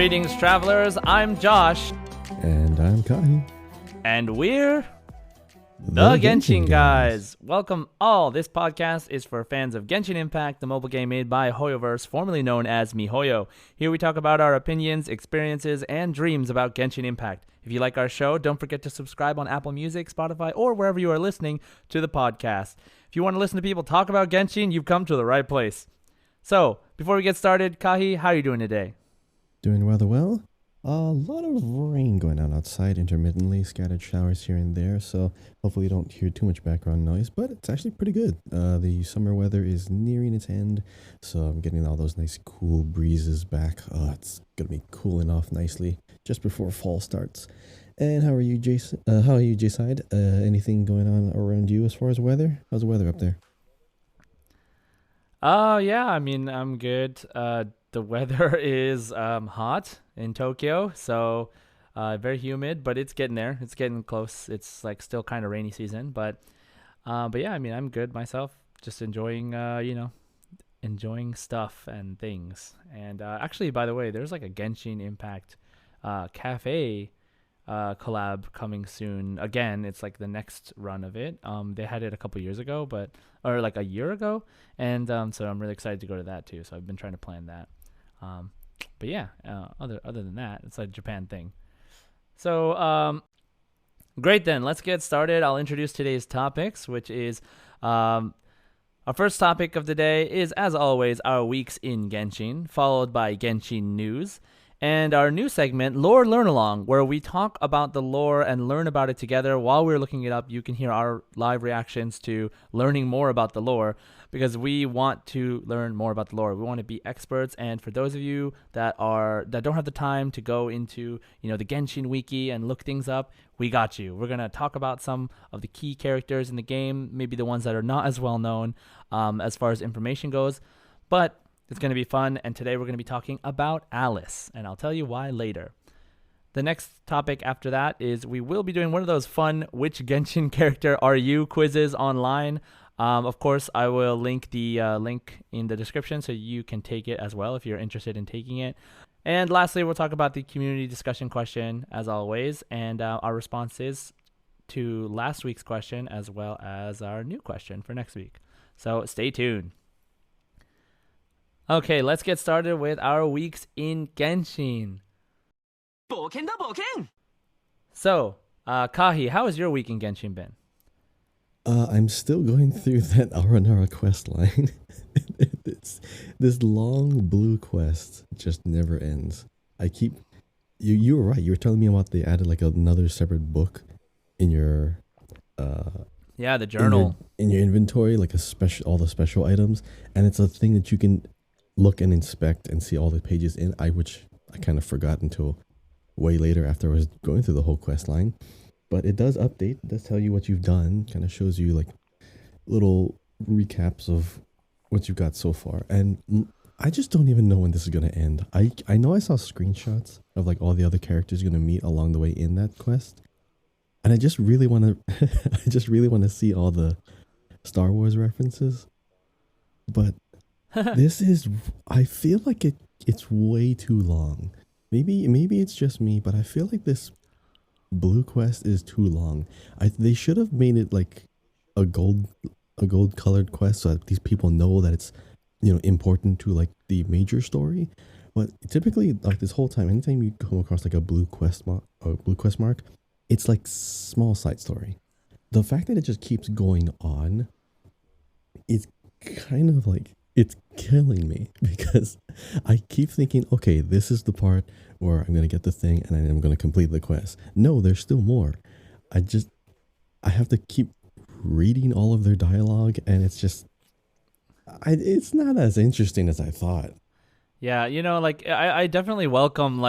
Greetings, travelers. I'm Josh. And I'm Kahi. And we're the Genshin guys. Welcome all. This podcast is for fans of Genshin Impact, the mobile game made by Hoyoverse, formerly known as MiHoYo. Here we talk about our opinions, experiences, and dreams about Genshin Impact. If you like our show, don't forget to subscribe on Apple Music, Spotify, or wherever you are listening to the podcast. If you want to listen to people talk about Genshin, you've come to the right place. So, before we get started, Kahi, how are you doing today? Doing rather well. A lot of rain going on outside intermittently, scattered showers here and there, so hopefully you don't hear too much background noise, but it's actually pretty good. The summer weather is nearing its end, so I'm getting all those nice cool breezes back. It's going to be cooling off nicely just before fall starts. And how are you, Jason? How are you, J-Side? Anything going on around you as far as weather? How's the weather up there? Yeah, I'm good. The weather is hot in Tokyo, so very humid, but it's getting there. It's getting close. It's like still kind of rainy season, but yeah, I'm good myself. Just enjoying, enjoying stuff and things. And actually, by the way, there's like a Genshin Impact cafe collab coming soon. Again, it's like the next run of it. They had it a couple years ago, or like a year ago, and so I'm really excited to go to that too. So I've been trying to plan that. But yeah, other than that, it's a Japan thing. So great then. Let's get started. I'll introduce today's topics, which is our first topic of the day is, as always, our weeks in Genshin, followed by Genshin news. And our new segment, Lore Learn Along, where we talk about the lore and learn about it together. While we're looking it up, you can hear our live reactions to learning more about the lore, because we want to learn more about the lore. We want to be experts, and for those of you that don't have the time to go into the Genshin wiki and look things up, we got you. We're gonna talk about some of the key characters in the game, maybe the ones that are not as well known as far as information goes, but it's going to be fun, and today we're going to be talking about Alice, and I'll tell you why later. The next topic after that is we will be doing one of those fun which Genshin character are you quizzes online. Of course, I will link the link in the description so you can take it as well if you're interested in taking it. And lastly, we'll talk about the community discussion question as always, and our responses to last week's question as well as our new question for next week. So stay tuned. Okay, let's get started with our weeks in Genshin. So, Kahi, how has your week in Genshin been? I'm still going through that Aranara quest line. This long blue quest just never ends. You were right. You were telling me about they added like another separate book in your the journal in your inventory, like all the special items, and it's a thing that you can look and inspect and see all the pages in, which I kind of forgot until way later after I was going through the whole quest line. But it does update, it does tell you what you've done, kind of shows you like little recaps of what you've got so far. And I just don't even know when this is going to end. I know I saw screenshots of like all the other characters you're going to meet along the way in that quest. And I just really want to see all the Star Wars references. But I feel like it's way too long. Maybe it's just me, but I feel like this blue quest is too long. They should have made it like a gold colored quest so that these people know that it's important to like the major story. But typically, like this whole time, anytime you come across like a blue quest mark, it's like small side story. The fact that it just keeps going on is kind of like, it's killing me, because I keep thinking, okay, this is the part where I'm going to get the thing and I'm going to complete the quest. No, there's still more. I have to keep reading all of their dialogue, and it's just, it's not as interesting as I thought. Yeah, I definitely welcome,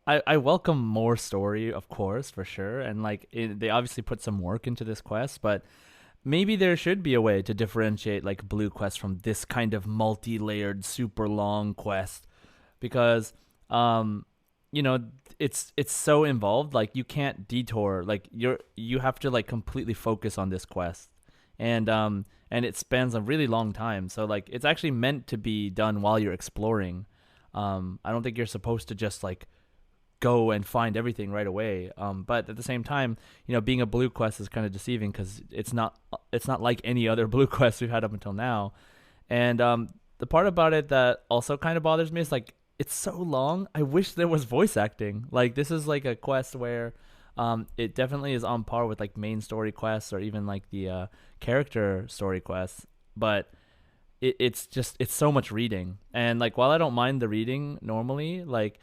I welcome more story, of course, for sure. And they obviously put some work into this quest, but maybe there should be a way to differentiate like blue quest from this kind of multi-layered, super long quest, because it's so involved. Like you can't detour. Like you have to like completely focus on this quest, and it spans a really long time. So like it's actually meant to be done while you're exploring. I don't think you're supposed to just like go and find everything right away. But at the same time, being a blue quest is kind of deceiving because it's not like any other blue quest we've had up until now. And the part about it that also kind of bothers me is like it's so long. I wish there was voice acting. Like this is like a quest where it definitely is on par with like main story quests or even like the character story quests, but it's so much reading. And like while I don't mind the reading normally, like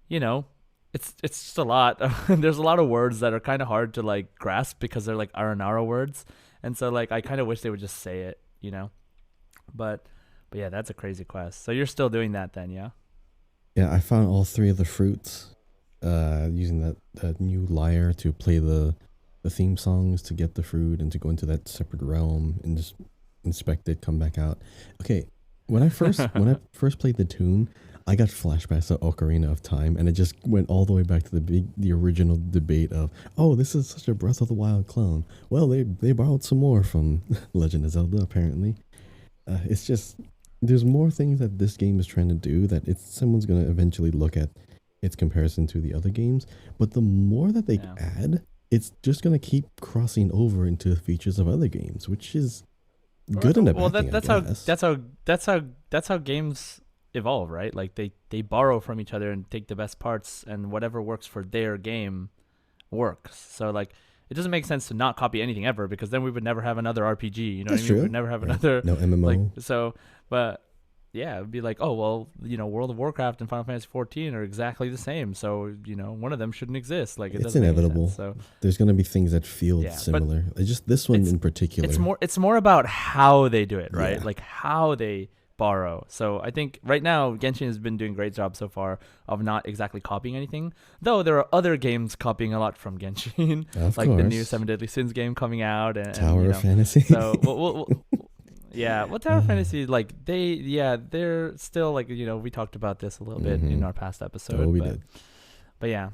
you know it's just a lot. There's a lot of words that are kind of hard to like grasp because they're like Aranara words, and so like I kind of wish they would just say it. But yeah, that's a crazy quest. So you're still doing that then, yeah? Yeah, I found all three of the fruits. Using that new lyre to play the theme songs to get the fruit and to go into that separate realm and just inspect it, come back out. Okay, when I first played the tune, I got flashbacks to Ocarina of Time, and it just went all the way back to the original debate of, oh, this is such a Breath of the Wild clone. Well, they borrowed some more from Legend of Zelda apparently. It's just there's more things that this game is trying to do that it's someone's gonna eventually look at its comparison to the other games. But the more that they Yeah. add, it's just gonna keep crossing over into features of other games, which is good and a Well, bad thing, I that's how guess. that's how games evolve, right? Like they borrow from each other and take the best parts, and whatever works for their game works. So like it doesn't make sense to not copy anything ever because then we would never have another RPG. You know what That's I mean? We true, would never have right? another No like MMO. so. But yeah, it'd be like, oh well, World of Warcraft and Final Fantasy 14 are exactly the same. So one of them shouldn't exist. Like it It's doesn't make any sense. inevitable. So There's gonna be things that feel yeah, but similar. It's just this one it's in particular. it's more about how they do it, right? Yeah, Like how they borrow. So I think right now Genshin has been doing a great job so far of not exactly copying anything. Though there are other games copying a lot from Genshin, of like the new course. Seven Deadly Sins game coming out, and Tower of Fantasy. So yeah, well, Tower Fantasy, like they're still like we talked about this a little bit in Mm-hmm. our past Oh, episode, we but did. yeah.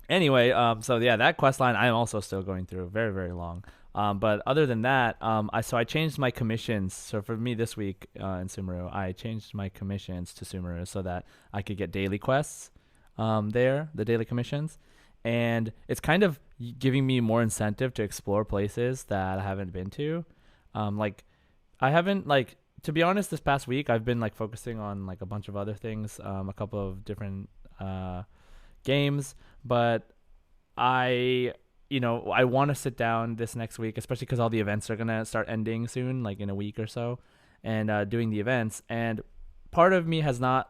Anyway, so yeah, that quest line I'm also still going through, very very long. But other than that, I changed my commissions. So for me this week in Sumeru, I changed my commissions to Sumeru so that I could get daily quests, the daily commissions, and it's kind of giving me more incentive to explore places that I haven't been to. Like I haven't like to be honest, this past week I've been like focusing on like a bunch of other things, a couple of different games, but I want to sit down this next week, especially because all the events are gonna start ending soon, like in a week or so, and doing the events. And part of me has not,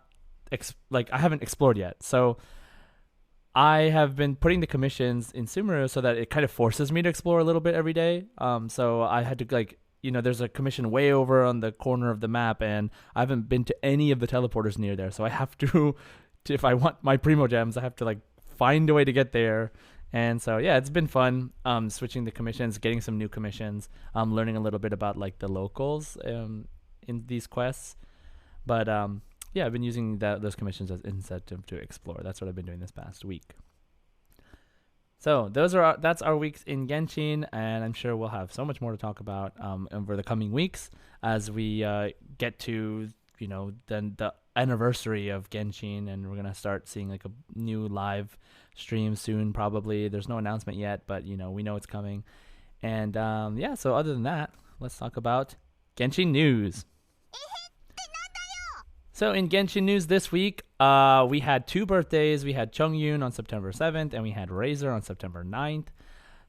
I haven't explored yet. So I have been putting the commissions in Sumeru so that it kind of forces me to explore a little bit every day. So I had to there's a commission way over on the corner of the map, and I haven't been to any of the teleporters near there. So I have to if I want my primo gems, I have to like find a way to get there. And so yeah, it's been fun switching the commissions, getting some new commissions, learning a little bit about like the locals in these quests. But yeah, I've been using those commissions as incentive to explore. That's what I've been doing this past week. So that's our weeks in Genshin, and I'm sure we'll have so much more to talk about over the coming weeks as we get to then the anniversary of Genshin, and we're gonna start seeing like a new live stream soon. Probably there's no announcement yet, but we know it's coming. And yeah, so other than that, let's talk about Genshin news. So in Genshin news this week, we had two birthdays. We had Chongyun on September 7th, and we had Razor on September 9th.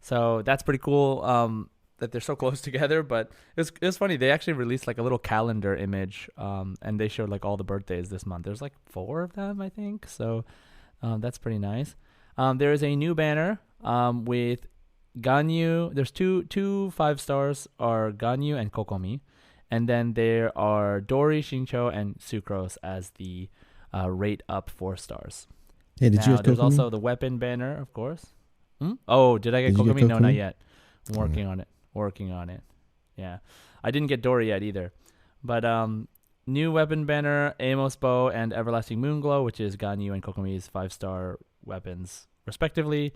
So that's pretty cool that they're so close together. But it was funny. They actually released like a little calendar image, and they showed like all the birthdays this month. There's like 4 of them, I think. So that's pretty nice. There is a new banner with Ganyu. There's two 5-stars are Ganyu and Kokomi. And then there are Dori, Shincho, and Sucrose as the rate up 4 stars. Hey, did you Now, get there's Kokomi? also the weapon banner, of course. Oh, did I get Did you get Kokomi? No, not Kokomi? yet. I'm working on it. Working on it. Yeah. I didn't get Dori yet either. But new weapon banner, Amos Bow, and Everlasting Moonglow, which is Ganyu and Kokomi's 5-star weapons, respectively.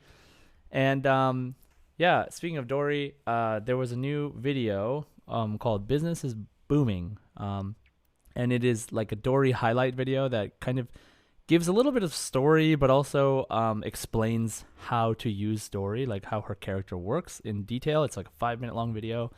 And yeah, speaking of Dori, there was a new video called Business is Booming. and it is like a Dory highlight video that kind of gives a little bit of story, but also explains how to use Dory, like how her character works in detail. It's like a 5 minute long video.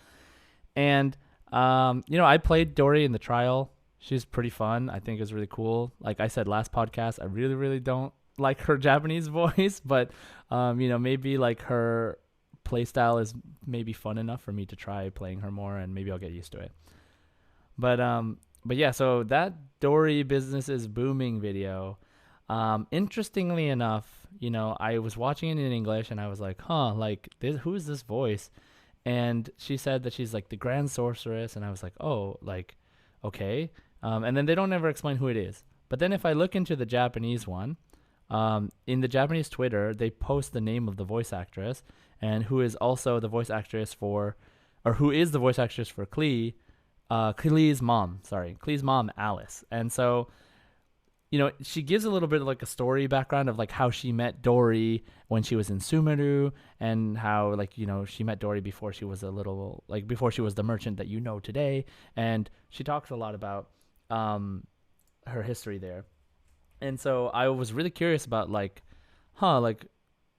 And, I played Dory in the trial. She's pretty fun. I think it's really cool. Like I said last podcast, I really, really don't like her Japanese voice, but, maybe like her playstyle is maybe fun enough for me to try playing her more, and maybe I'll get used to it. But yeah, so that Dory business is booming video. Interestingly enough, I was watching it in English and I was like, huh, like who is this voice? And she said that she's like the Grand Sorceress, and I was like, oh, like, okay. And then they don't ever explain who it is. But then if I look into the Japanese one, in the Japanese Twitter, they post the name of the voice actress and who is also the voice actress for, or who is the voice actress for Klee. Klee's mom, Alice. And so, she gives a little bit of like a story background of like how she met Dory when she was in Sumeru, and how like, she met Dory before she was before she was the merchant that today. And she talks a lot about her history there. And so I was really curious about like,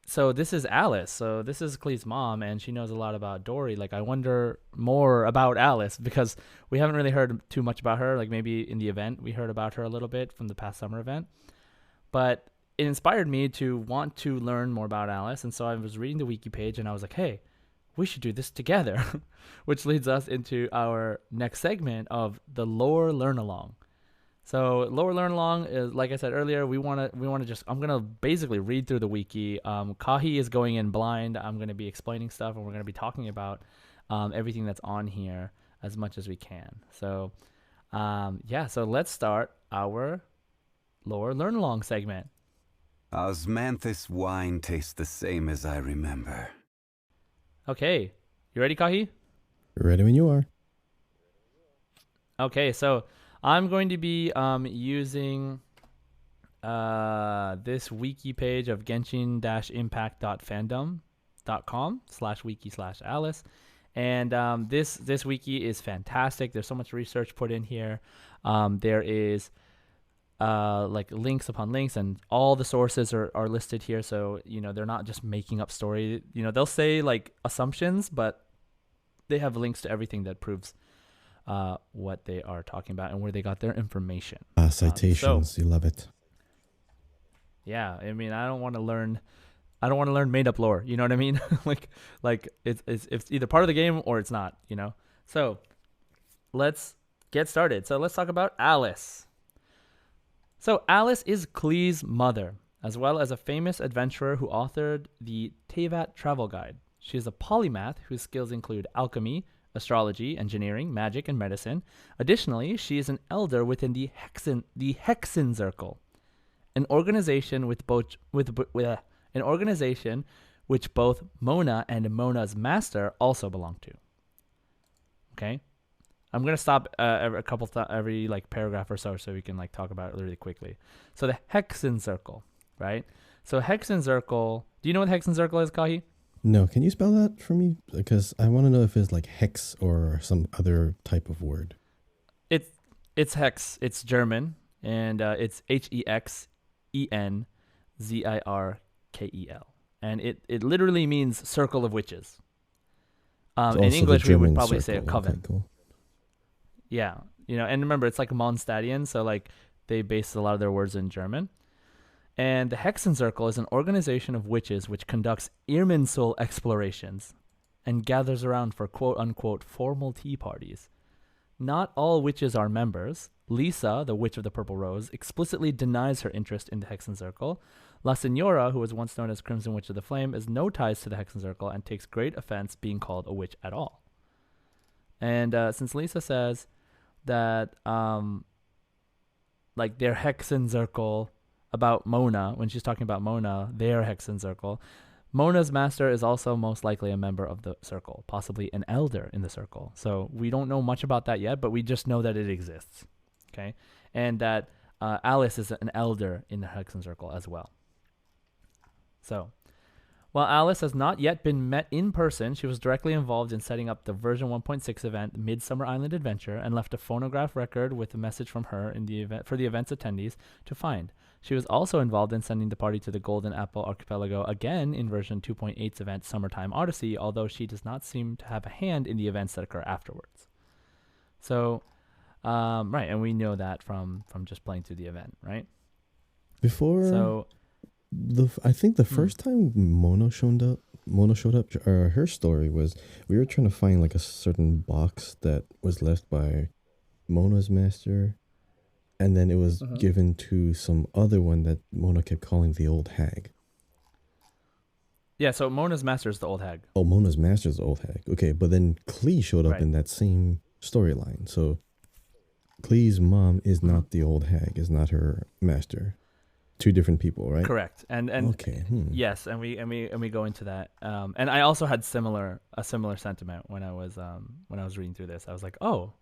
so this is Alice. So this is Klee's mom, and she knows a lot about Dory. Like, I wonder more about Alice, because we haven't really heard too much about her. Like, maybe in the event we heard about her a little bit from the past summer event. But it inspired me to want to learn more about Alice. And so I was reading the wiki page, and I was like, hey, we should do this together, which leads us into our next segment of the lore learn along. So lower learn along is, like I said earlier, we want to just, I'm going to basically read through the wiki. Kahi is going in blind. I'm going to be explaining stuff, and we're going to be talking about everything that's on here as much as we can. So so let's start our lower learn along segment. Osmanthus wine tastes the same as I remember. Okay, you ready, Kahi? Ready when you are. Okay, so I'm going to be using this wiki page of genshin-impact.fandom.com/wiki/Alice. And this wiki is fantastic. There's so much research put in here. There is like links upon links, and all the sources are listed here. So, they're not just making up story. They'll say like assumptions, but they have links to everything that proves what they are talking about and where they got their information. Citations, you love it. Yeah, I mean, I don't want to learn made up lore. You know what I mean? like it's either part of the game or it's not. So let's get started. So let's talk about Alice. So Alice is Klee's mother, as well as a famous adventurer who authored the Teyvat Travel Guide. She is a polymath whose skills include alchemy, astrology, engineering, magic, and medicine. Additionally, she is an elder within the Hexen Circle, an organization which both Mona and Mona's master also belong to. Okay, I'm gonna stop every like paragraph or so we can like talk about it really quickly. So the Hexen Circle, right? So Hexen Circle. Do you know what Hexen Circle is, Kahi? No, can you spell that for me? Because I want to know if it's like hex or some other type of word. It's hex. It's German, and it's HEXENZIRKEL, and it literally means circle of witches. In English, we would probably say a coven. Okay, cool. Yeah, and remember, it's like Mondstadian, so like they base a lot of their words in German. And the Hexen Circle is an organization of witches which conducts Irminsul explorations and gathers around for quote-unquote formal tea parties. Not all witches are members. Lisa, the Witch of the Purple Rose, explicitly denies her interest in the Hexen Circle. La Senora, who was once known as Crimson Witch of the Flame, has no ties to the Hexen Circle and takes great offense being called a witch at all. And since Lisa says that like their Hexen Circle about Mona, when she's talking about Mona, their Hexen Circle, Mona's master is also most likely a member of the circle, possibly an elder in the circle. So we don't know much about that yet, but we just know that it exists. Okay, and that Alice is an elder in the Hexen Circle as well. So While Alice has not yet been met in person, she was directly involved in setting up the version 1.6 event, Midsummer Island Adventure, and left a phonograph record with a message from her in the event for the event's attendees to find. She was also involved in sending the party to the Golden Apple Archipelago again in version 2.8's event Summertime Odyssey, although she does not seem to have a hand in the events that occur afterwards. So, right, and we know that from just playing through the event, right? Before, So, I think the first time Mona showed up, her story was we were trying to find like a certain box that was left by Mona's master, and then it was given to some other one that Mona kept calling the old hag. yeah, so Mona's master is the old hag. Oh, Mona's master is the old hag. Okay, but then Klee showed up Right. in that same storyline. So Klee's mom is not the old hag, is not her master. Two different people, right? Correct. And Okay. yes, and we go into that. And I also had a similar sentiment when I was reading through this. I was like, oh,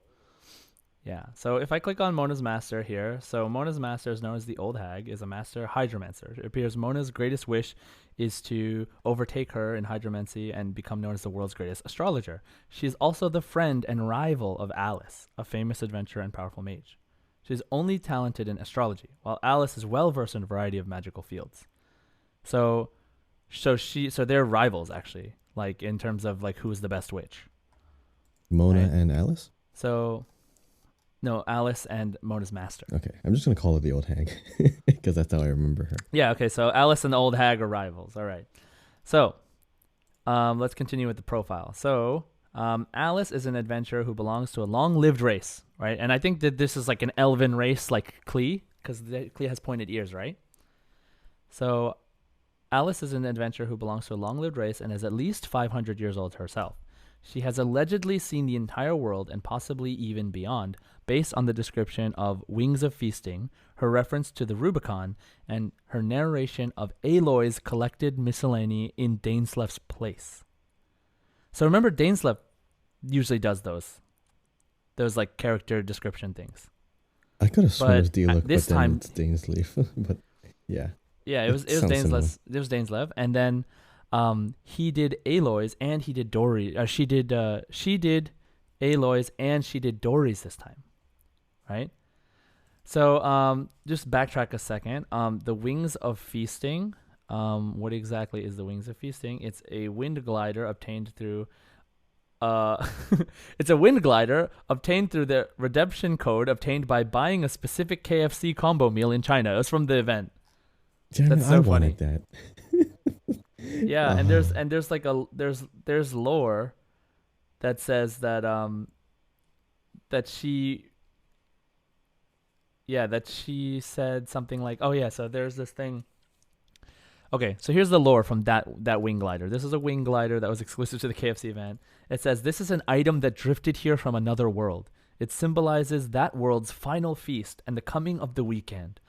yeah. So if I click on Mona's master here, so Mona's master is known as the Old Hag, is a master hydromancer. It appears Mona's greatest wish is to overtake her in hydromancy and become known as the world's greatest astrologer. She is also the friend and rival of Alice, a famous adventurer and powerful mage. She is only talented in astrology, while Alice is well versed in a variety of magical fields. So they're rivals actually, like in terms of like who's the best witch. Mona Right. and Alice? So no, Alice and Mona's master. Okay. I'm just going to call her the old hag because that's how I remember her. Yeah, okay, so Alice and the old hag are rivals. All right. So let's continue with the profile. So Alice is an adventurer who belongs to a long-lived race, right? And I think that this is like an elven race like Klee, because Klee has pointed ears, right? So Alice is an adventurer who belongs to a long-lived race and is at least 500 years old herself. She has allegedly seen the entire world and possibly even beyond, based on the description of Wings of Feasting, her reference to the Rubicon, and her narration of Aloy's collected miscellany in Daneslef's place. So remember, Daneslef usually does those like character description things. I could have sworn it was But D-Look, this but then time- it's Dainsleif. But yeah. Yeah, it was sounds similar. Daneslef, and then he did Aloy's and he did Dory. She did Aloy's and she did Dory's this time, right? So just backtrack a second. The Wings of Feasting. What exactly is the Wings of Feasting? It's a wind glider obtained through. It's a wind glider obtained through the redemption code obtained by buying a specific KFC combo meal in China. It was from the event. Damn That's it, so I funny. wanted that. Yeah, and there's like there's lore that says that she said something like, oh yeah, so there's this thing. Okay, so here's the lore from that wing glider. This is a wing glider that was exclusive to the KFC event. It says this is an item that drifted here from another world. It symbolizes that world's final feast and the coming of the weekend.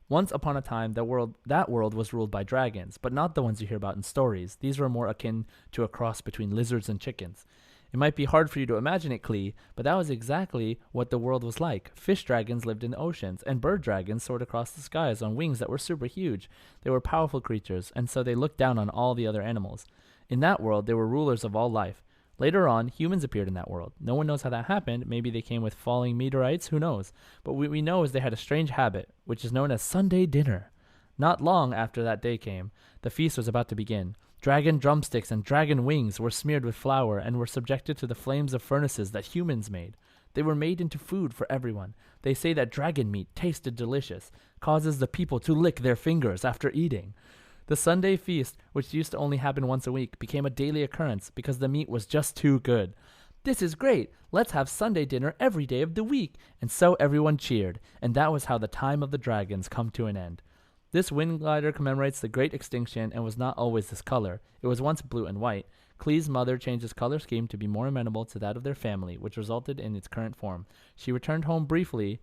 Once upon a time, that world was ruled by dragons, but not the ones you hear about in stories. These were more akin to a cross between lizards and chickens. It might be hard for you to imagine it, Klee, but that was exactly what the world was like. Fish dragons lived in the oceans, and bird dragons soared across the skies on wings that were super huge. They were powerful creatures, and so they looked down on all the other animals. In that world, they were rulers of all life. Later on, humans appeared in that world. No one knows how that happened. Maybe they came with falling meteorites, who knows? But what we know is they had a strange habit, which is known as Sunday dinner. Not long after that day came, the feast was about to begin. Dragon drumsticks and dragon wings were smeared with flour and were subjected to the flames of furnaces that humans made. They were made into food for everyone. They say that dragon meat tasted delicious, causes the people to lick their fingers after eating. The Sunday feast, which used to only happen once a week, became a daily occurrence because the meat was just too good. This is great. Let's have Sunday dinner every day of the week. And so everyone cheered, and that was how the time of the dragons come to an end. This wind glider commemorates the great extinction and was not always this color. It was once blue and white. Klee's mother changed its color scheme to be more amenable to that of their family, which resulted in its current form. She returned home briefly,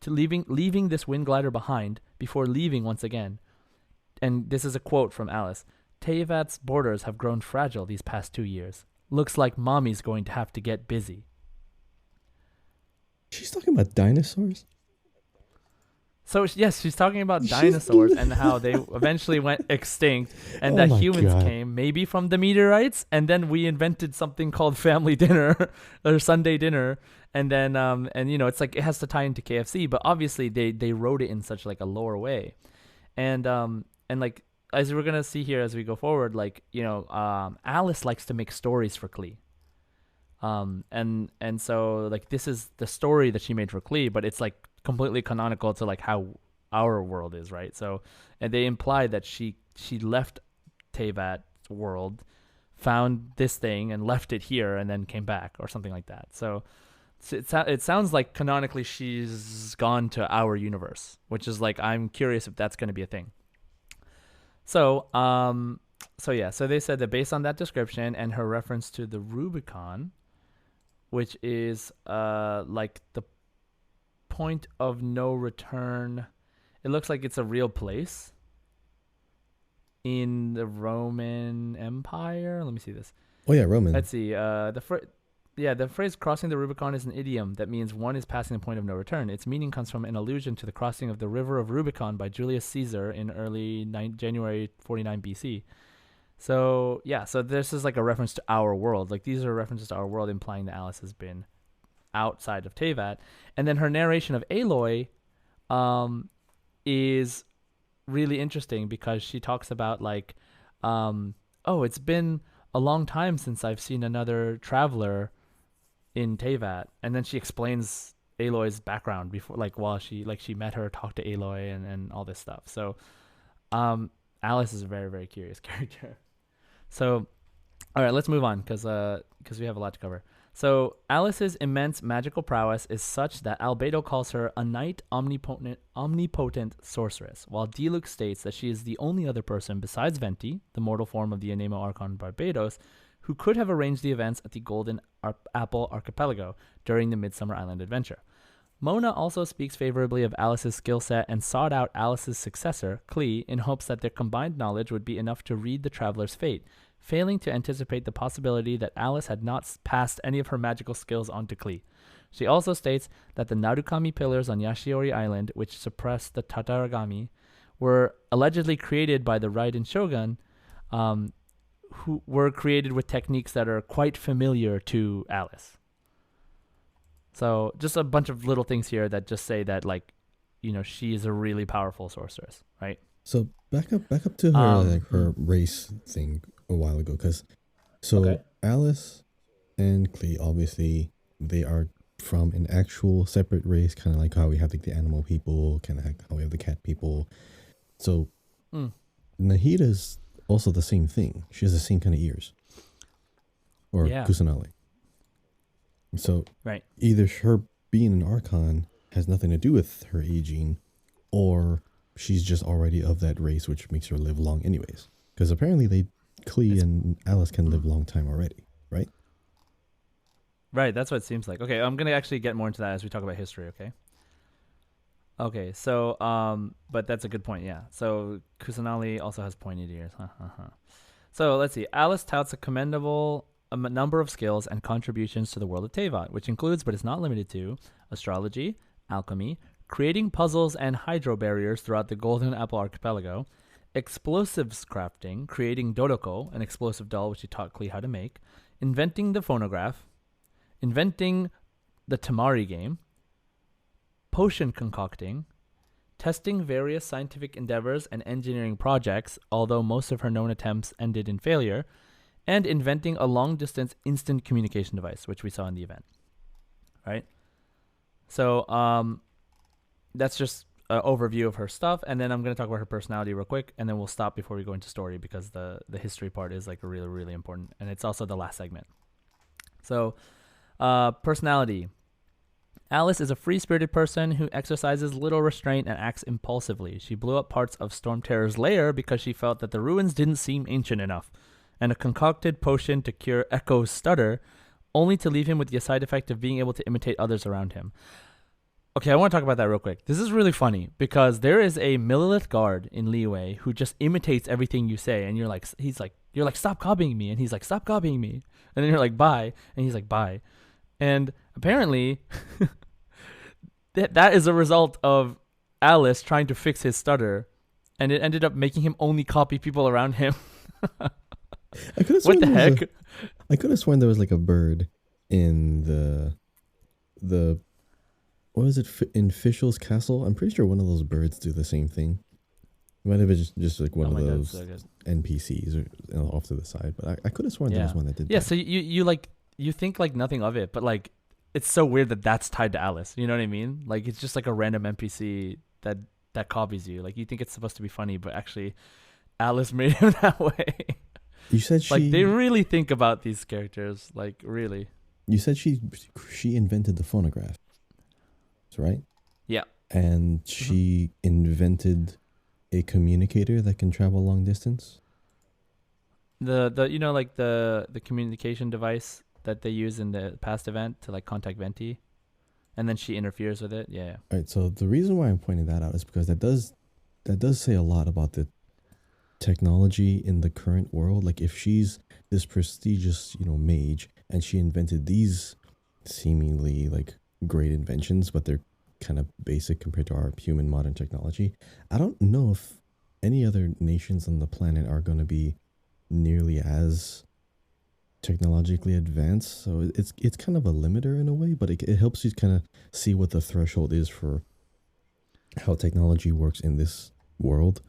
to leaving this wind glider behind before leaving once again. And this is a quote from Alice. Tevat's borders have grown fragile these past 2 years. Looks like Mommy's going to have to get busy. She's talking about dinosaurs? So yes, she's talking about dinosaurs and how they eventually went extinct, and that my humans God. came maybe from the meteorites, and then we invented something called family dinner or Sunday dinner, and then and it's like it has to tie into KFC, but obviously they wrote it in such like a lower way, and like as we're gonna see here as we go forward, like Alice likes to make stories for Klee. And so like this is the story that she made for Klee, but it's like completely canonical to like how our world is, right? So, and they imply that she left Tevat world, found this thing and left it here and then came back or something like that. So it sounds like canonically she's gone to our universe, which is like I'm curious if that's going to be a thing. So they said that based on that description and her reference to the Rubicon, which is like the point of no return. It looks like it's a real place in the Roman Empire. Let me see this. Oh yeah, Roman. Let's see. The phrase "crossing the Rubicon" is an idiom that means one is passing the point of no return. Its meaning comes from an allusion to the crossing of the river of Rubicon by Julius Caesar in early January 49 BC. So this is like a reference to our world. Like these are references to our world, implying that Alice has been outside of Tevat. And then her narration of Aloy is really interesting because she talks about like, it's been a long time since I've seen another traveler in Tevat. And then she explains Aloy's background before, like while she met her, talked to Aloy and all this stuff. So Alice is a very, very curious character. So, all right, let's move on because we have a lot to cover. So Alice's immense magical prowess is such that Albedo calls her a knight omnipotent sorceress, while Diluc states that she is the only other person besides Venti, the mortal form of the Anemo Archon Barbados, who could have arranged the events at the Golden Apple Archipelago during the Midsummer Island adventure. Mona also speaks favorably of Alice's skill set and sought out Alice's successor, Klee, in hopes that their combined knowledge would be enough to read the traveler's fate, failing to anticipate the possibility that Alice had not passed any of her magical skills on to Klee. She also states that the Narukami pillars on Yashiori Island, which suppressed the Tataragami, were allegedly created by the Raiden Shogun, who were created with techniques that are quite familiar to Alice. So just a bunch of little things here that just say that, like, she is a really powerful sorceress, right? So back up to her her race thing a while ago, because Alice and Klee, obviously they are from an actual separate race, kind of like how we have like the animal people, kind of like how we have the cat people. So Nahida's also the same thing. She has the same kind of ears, or Kusanali. So either her being an Archon has nothing to do with her aging, or she's just already of that race, which makes her live long anyways. Because apparently Klee and Alice can live long time already, right? Right, that's what it seems like. Okay, I'm going to actually get more into that as we talk about history, okay? Okay, so, but that's a good point, yeah. So Kusanali also has pointed ears. So let's see. Alice touts a number of skills and contributions to the world of Tevat, which includes, but is not limited to, astrology, alchemy, creating puzzles and hydro barriers throughout the Golden Apple Archipelago, explosives crafting, creating Dodoko, an explosive doll which he taught Klee how to make, inventing the phonograph, inventing the Tamari game, potion concocting, testing various scientific endeavors and engineering projects, although most of her known attempts ended in failure, and inventing a long-distance instant communication device, which we saw in the event. Right? So that's just an overview of her stuff, and then I'm going to talk about her personality real quick, and then we'll stop before we go into story, because the history part is like really, really important, and it's also the last segment. So personality. Alice is a free-spirited person who exercises little restraint and acts impulsively. She blew up parts of Storm Terror's lair because she felt that the ruins didn't seem ancient enough, and a concocted potion to cure Echo's stutter, only to leave him with the side effect of being able to imitate others around him. Okay, I want to talk about that real quick. This is really funny because there is a Millilith guard in Liyue who just imitates everything you say, and you're like, stop copying me, and he's like, stop copying me, and then you're like, bye, and he's like, bye, and apparently that is a result of Alice trying to fix his stutter, and it ended up making him only copy people around him. I could have What sworn the there was heck? I could have sworn there was like a bird in the what is it in Fischl's castle? I'm pretty sure one of those birds do the same thing. It might have been just like one Oh of my god, those so good. NPCs or off to the side, but I could have sworn there Yeah. was one that did Yeah, that. so you like you think like nothing of it, but like it's so weird that that's tied to Alice. You know what I mean? Like it's just like a random NPC that copies you. Like you think it's supposed to be funny, but actually Alice made him that way. You said Like they really think about these characters, like really. you said she invented the phonograph, right? Yeah. And she invented a communicator that can travel long distance. The you know like the communication device that they use in the past event to like contact Venti, and then she interferes with it. Yeah. All right. So the reason why I'm pointing that out is because that does say a lot about the technology in the current world. Like if she's this prestigious, mage, and she invented these seemingly like great inventions, but they're kind of basic compared to our human modern technology. I don't know if any other nations on the planet are going to be nearly as technologically advanced. So it's kind of a limiter in a way, but it helps you kind of see what the threshold is for how technology works in this world.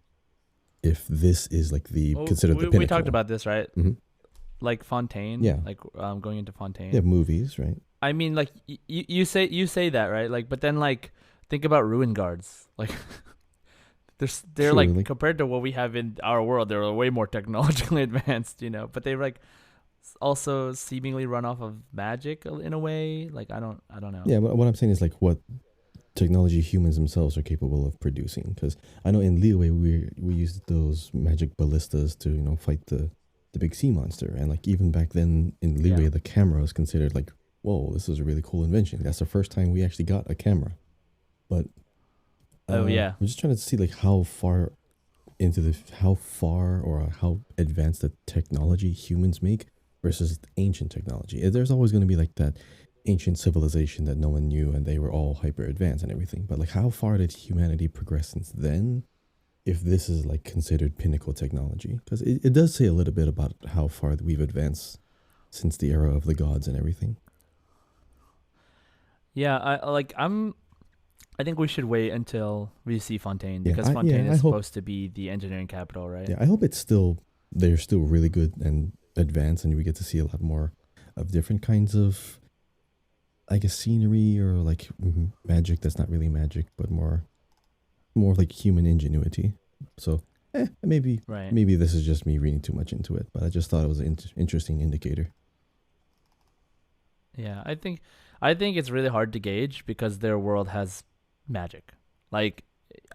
If this is like considered the pinnacle. We talked about this, right? Mhm. Like Fontaine. Yeah. Like going into Fontaine. Yeah, movies, right? I mean, like you say that, right? Like, but then like think about ruin guards. Like, they're True, like like- compared to what we have in our world, they're way more technologically advanced, But they like also seemingly run off of magic in a way. Like I don't know. Yeah, but what I'm saying is like what technology humans themselves are capable of producing. Because I know in Liyue we used those magic ballistas to fight the big sea monster, and like even back then in Liyue, Yeah. the camera was considered like, whoa, this is a really cool invention. That's the first time we actually got a camera. But Oh, yeah. I'm just trying to see like how far or how advanced the technology humans make versus ancient technology. There's always going to be like that ancient civilization that no one knew and they were all hyper advanced and everything. But like how far did humanity progress since then? If this is like considered pinnacle technology, because it does say a little bit about how far we've advanced since the era of the gods and everything. Yeah, I think we should wait until we see Fontaine Yeah, because I Fontaine is hope- supposed to be the engineering capital, right? Yeah, I hope they're still really good and advanced, and we get to see a lot more of different kinds of, I guess, scenery or like magic that's not really magic, but more like human ingenuity. So, maybe Right. maybe this is just me reading too much into it, but I just thought it was an interesting indicator. Yeah, I think it's really hard to gauge because their world has magic. Like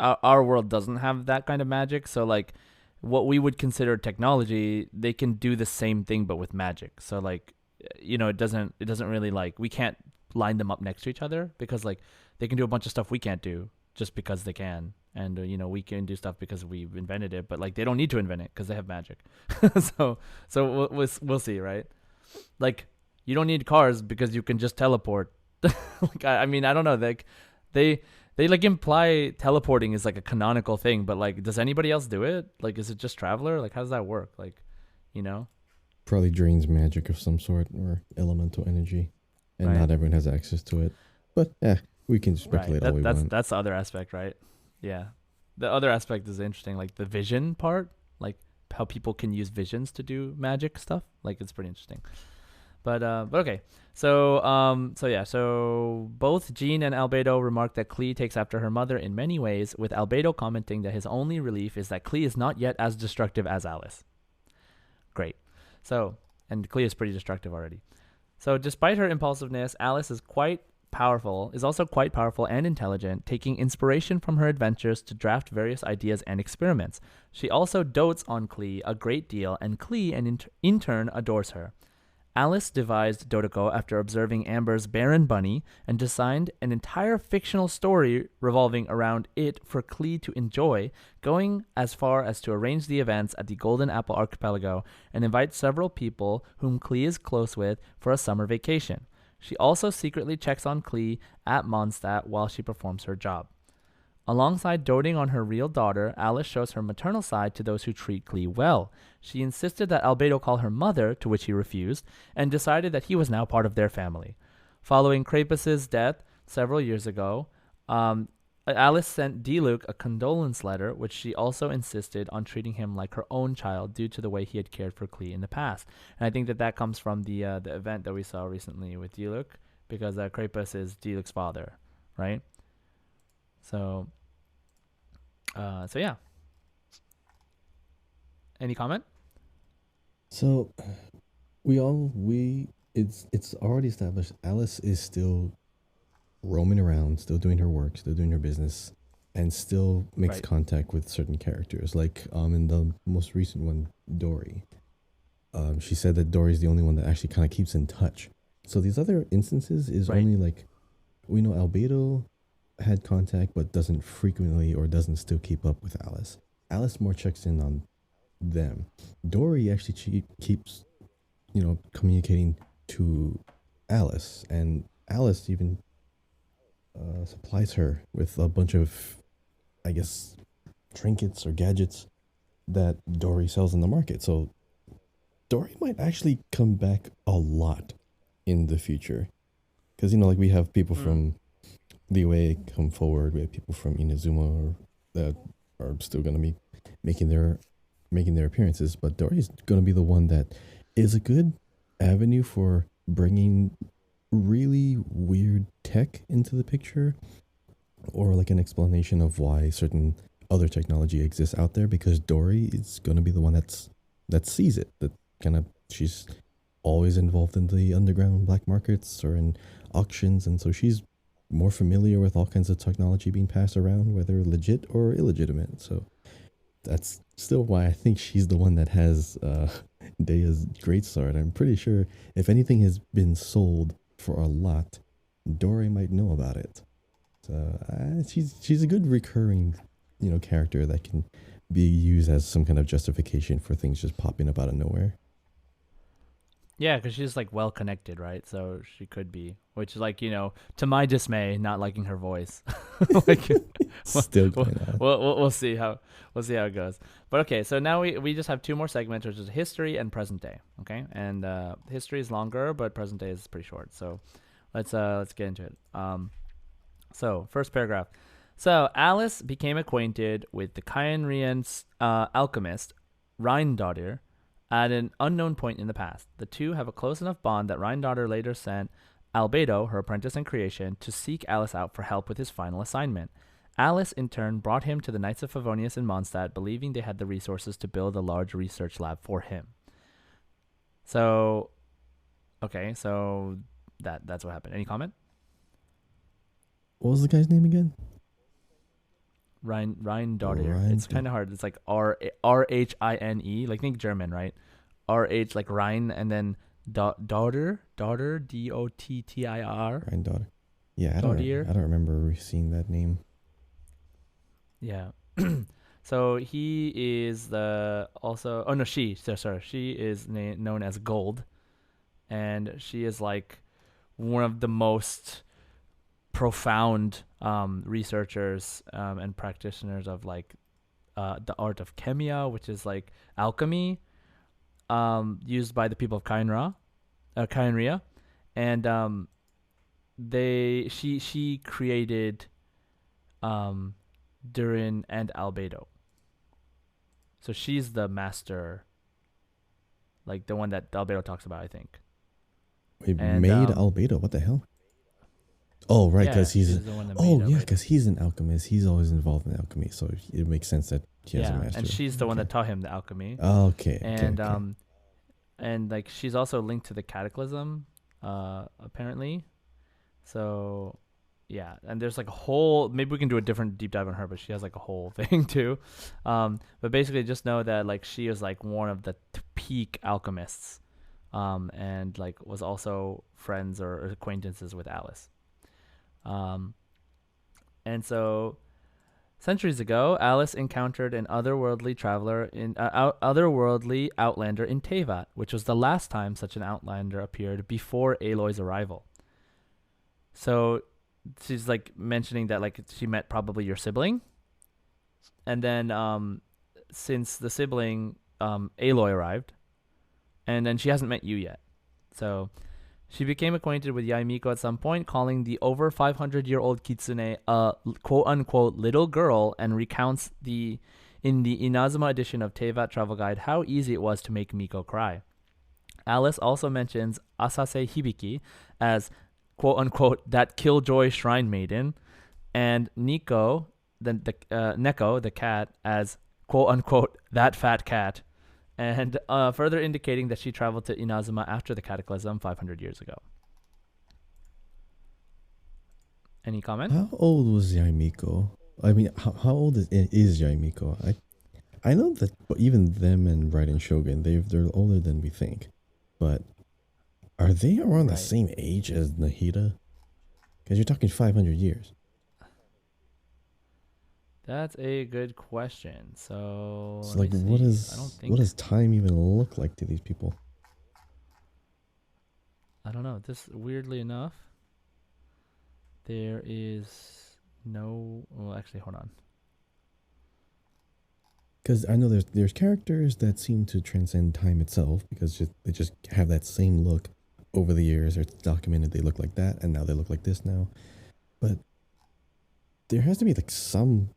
our world doesn't have that kind of magic, so like what we would consider technology, they can do the same thing but with magic. So like it doesn't really like we can't line them up next to each other because like they can do a bunch of stuff we can't do just because they can, and we can do stuff because we've invented it, but like they don't need to invent it because they have magic. so we'll see, right? Like you don't need cars because you can just teleport. Like I mean I don't know, like they like imply teleporting is like a canonical thing, but like does anybody else do it? Like is it just Traveler? Like how does that work? Like Probably drains magic of some sort or elemental energy, and Right. not everyone has access to it. But we can speculate all we want. That's the other aspect, right? Yeah. The other aspect is interesting, like the vision part, like how people can use visions to do magic stuff. Like it's pretty interesting. But okay. So both Jean and Albedo remark that Klee takes after her mother in many ways, with Albedo commenting that his only relief is that Klee is not yet as destructive as Alice. Great. So, and Klee is pretty destructive already. So despite her impulsiveness, Alice is also quite powerful and intelligent, taking inspiration from her adventures to draft various ideas and experiments. She also dotes on Klee a great deal, and Klee in turn adores her. Alice devised Dodoko after observing Amber's Baron Bunny and designed an entire fictional story revolving around it for Klee to enjoy, going as far as to arrange the events at the Golden Apple Archipelago and invite several people whom Klee is close with for a summer vacation. She also secretly checks on Klee at Mondstadt while she performs her job. Alongside doting on her real daughter, Alice shows her maternal side to those who treat Klee well. She insisted that Albedo call her mother, to which he refused, and decided that he was now part of their family. Following Krapus's death several years ago, Alice sent Diluc a condolence letter, which she also insisted on treating him like her own child due to the way he had cared for Klee in the past. And I think that comes from the event that we saw recently with Diluc, because Krapus is Diluc's father, right? So yeah. Any comment? So it's already established Alice is still roaming around, still doing her work, still doing her business, and still makes Right. contact with certain characters. Like in the most recent one, Dory. She said that Dory's the only one that actually kind of keeps in touch. So these other instances is Right. only like we know Albedo had contact but doesn't frequently or doesn't still keep up with Alice. Alice more checks in on them. Dory actually keeps communicating to Alice, and Alice even supplies her with a bunch of, I guess, trinkets or gadgets that Dory sells in the market. So Dory might actually come back a lot in the future, because like we have people from the OA come forward. We have people from Inazuma that are still going to be making their appearances, but Dory's going to be the one that is a good avenue for bringing really weird tech into the picture, or like an explanation of why certain other technology exists out there, because Dory is going to be the one that sees it, that kind of, she's always involved in the underground black markets or in auctions, and so she's more familiar with all kinds of technology being passed around, whether legit or illegitimate. So that's still why I think she's the one that has Dea's greatsword. I'm pretty sure if anything has been sold for a lot, Dory might know about it. So she's a good recurring, character that can be used as some kind of justification for things just popping up out of nowhere. Yeah, because she's like well connected, right? So she could be, which is like, to my dismay, not liking her voice. Like, Still going on. we'll see how it goes. But okay, so now we just have two more segments, which is history and present day. Okay, and history is longer, but present day is pretty short. So let's get into it. So first paragraph. So Alice became acquainted with the Kynrian alchemist Rheindotter at an unknown point in the past. The two have a close enough bond that Rheindotter later sent Albedo, her apprentice in creation, to seek Alice out for help with his final assignment. Alice, in turn, brought him to the Knights of Favonius in Mondstadt, believing they had the resources to build a large research lab for him. So, okay, so that's what happened. Any comment? What was the guy's name again? Rheindotter. It's kind of hard. It's like Rhine, like think German, right? RH like Rhine, and then daughter Dottir. Rheindotter. Yeah, I don't remember seeing that name. Yeah. So he is she is known as Gold, and she is like one of the most profound researchers and practitioners of like the art of chemia, which is like alchemy, used by the people of Kynria, and she created Durin and Albedo. So she's the master, like the one that Albedo talks about, I think. Wait, made Albedo? What the hell? Oh, right, because he's the one that made because he's an alchemist. He's always involved in alchemy, so it makes sense that he has a master. And she's the one that taught him the alchemy. Okay. And like she's also linked to the Cataclysm, apparently. So, yeah, and there's like a whole. Maybe we can do a different deep dive on her, but she has like a whole thing too. But basically, just know that like she is like one of the peak alchemists, and like was also friends or acquaintances with Alice. And so centuries ago, Alice encountered an otherworldly outlander in Tevat, which was the last time such an outlander appeared before Aloy's arrival. So she's like mentioning that like she met probably your sibling, and then since the sibling Aloy arrived, and then she hasn't met you yet. So she became acquainted with Yaimiko at some point, calling the over 500-year-old Kitsune a quote unquote little girl, and recounts in the Inazuma edition of Teyvat Travel Guide how easy it was to make Miko cry. Alice also mentions Asase Hibiki as quote unquote that killjoy shrine maiden, and Neko the cat as quote unquote that fat cat, and further indicating that she traveled to Inazuma after the cataclysm 500 years ago. Any comment? How old was Yaimiko? I mean, how old is Yaimiko? I know that even them and Raiden Shogun, they're older than we think, but are they around the same age as Nahida? Because you're talking 500 years. That's a good question. So like, what does time even look like to these people? I don't know. This weirdly enough, there is no. Well, actually, hold on. Because I know there's characters that seem to transcend time itself because they just have that same look over the years. It's documented they look like that, and now they look like this now. But there has to be like some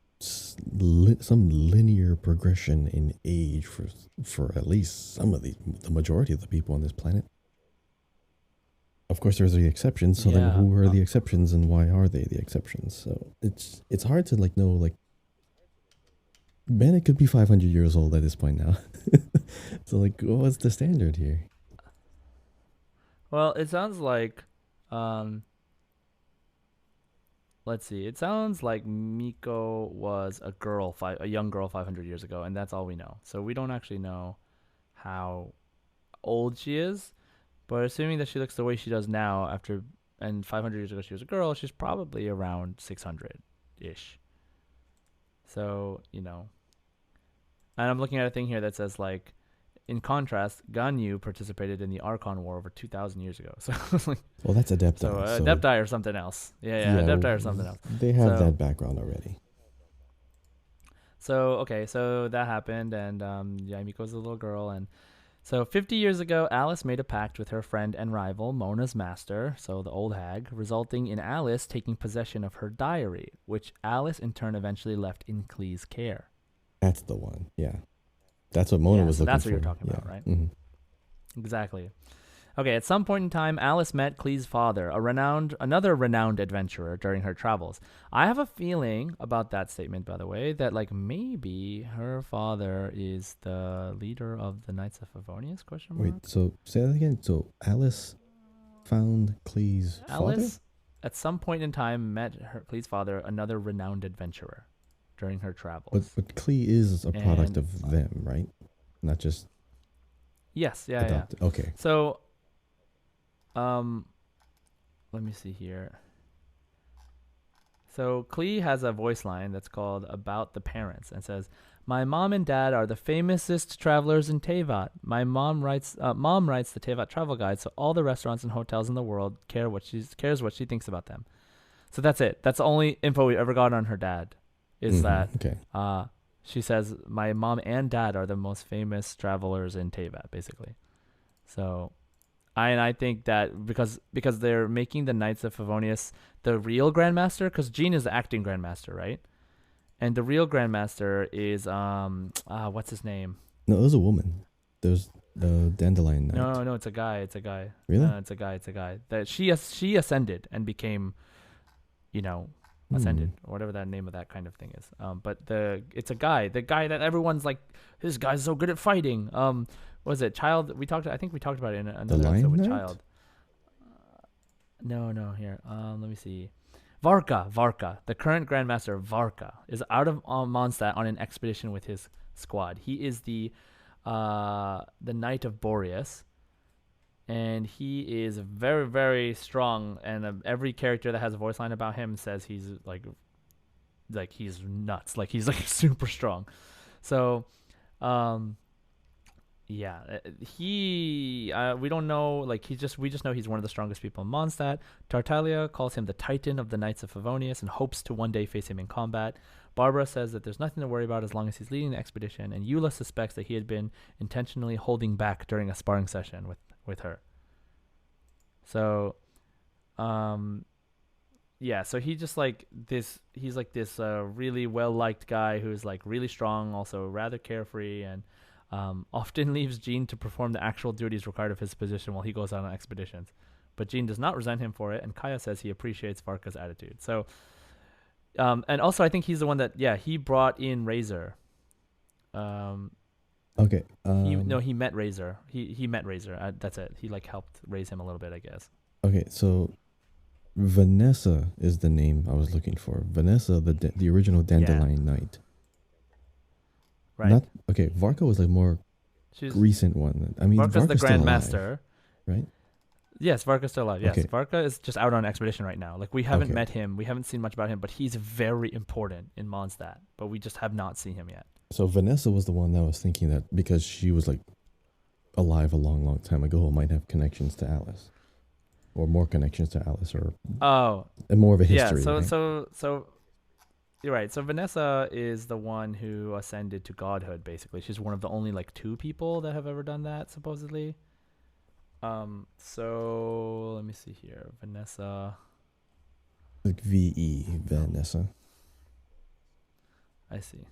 linear progression in age for at least some of the majority of the people on this planet. Of course, there's the exceptions. So then, who are the exceptions, and why are they the exceptions? So it's hard to like know like. Bennett could be 500 years old at this point now. So like, what's the standard here? Well, it sounds like, let's see. It sounds like Miko was a young girl 500 years ago, and that's all we know. So we don't actually know how old she is, but assuming that she looks the way she does now and 500 years ago she was a girl, she's probably around 600-ish. So, and I'm looking at a thing here that says, like, in contrast, Ganyu participated in the Archon War over 2,000 years ago. So, like, well, that's Adepti. So, Adepti or something else. Yeah, Adepti or something else. They have that background already. So, okay, so that happened, and Yaimiko's a little girl. And so 50 years ago, Alice made a pact with her friend and rival, Mona's master, so the old hag, resulting in Alice taking possession of her diary, which Alice in turn eventually left in Klee's care. That's the one, yeah. That's what Mona was looking for. That's what you're talking about, right? Mm-hmm. Exactly. Okay, at some point in time, Alice met Klee's father, another renowned adventurer during her travels. I have a feeling about that statement, by the way, that like maybe her father is the leader of the Knights of Favonius? ? Wait, so say that again. So Alice found Klee's father? Alice, at some point in time, met Klee's father, another renowned adventurer, during her travels. But Klee is a product of them, right? Not just... Yes, yeah. Okay. So, let me see here. So Klee has a voice line that's called About the Parents and says, "My mom and dad are the famousest travelers in Teyvat. My mom writes the Teyvat Travel Guide, so all the restaurants and hotels in the world cares what she thinks about them." So that's it. That's the only info we ever got on her dad. Is that she says my mom and dad are the most famous travelers in Teyvat, basically. So, I think that because they're making the Knights of Favonius the real Grandmaster, because Jean is the acting Grandmaster, right? And the real Grandmaster is what's his name? No, it was a woman. There's the Dandelion Knight. No, it's a guy. Really? It's a guy. That she ascended and became, ascended or whatever that name of that kind of thing is. But it's a guy. The guy that everyone's like, this guy's so good at fighting. Was it Child? I think we talked about it in another episode with Child. No. Here. Let me see. Varka, the current Grandmaster Varka, is out of Mondstadt on an expedition with his squad. He is the Knight of Boreas, and he is very, very strong. And every character that has a voice line about him says he's like he's nuts, like he's like super strong. So, Yeah, he we don't know, like we just know he's one of the strongest people in Mondstadt. Tartaglia calls him the Titan of the Knights of Favonius and hopes to one day face him in combat. Barbara says that there's nothing to worry about as long as he's leading the expedition, and Eula suspects that he had been intentionally holding back during a sparring session with her. So, um, yeah, so he just like this. He's like this really well liked guy who's like really strong, also rather carefree, and often leaves Jean to perform the actual duties required of his position while he goes out on expeditions. But Jean does not resent him for it, and Kaya says he appreciates Varka's attitude. So, and also I think he's the one that he brought in Razor. Um, Okay. he met Razor. He met Razor. That's it. He like helped raise him a little bit, I guess. Okay, so Vanessa is the name I was looking for. Vanessa, the original Dandelion Knight. Right. Not okay. Varka was like more recent one. I mean, Varka's the Varka's Grandmaster, right? Yes, Varka's still alive. Yes, Okay. Varka is just out on expedition right now. Like we haven't Okay. met him, we haven't seen much about him, but he's very important in Mondstadt. But we just have not seen him yet. So Vanessa was the one that was thinking that because she was like alive a long, long time ago, might have connections to Alice, or more connections to Alice, or more of a history. Yeah. Right? So you're right. So Vanessa is the one who ascended to godhood. Basically, she's one of the only like 2 people that have ever done that, supposedly. So let me see here. Vanessa. Like VE Vanessa. I see.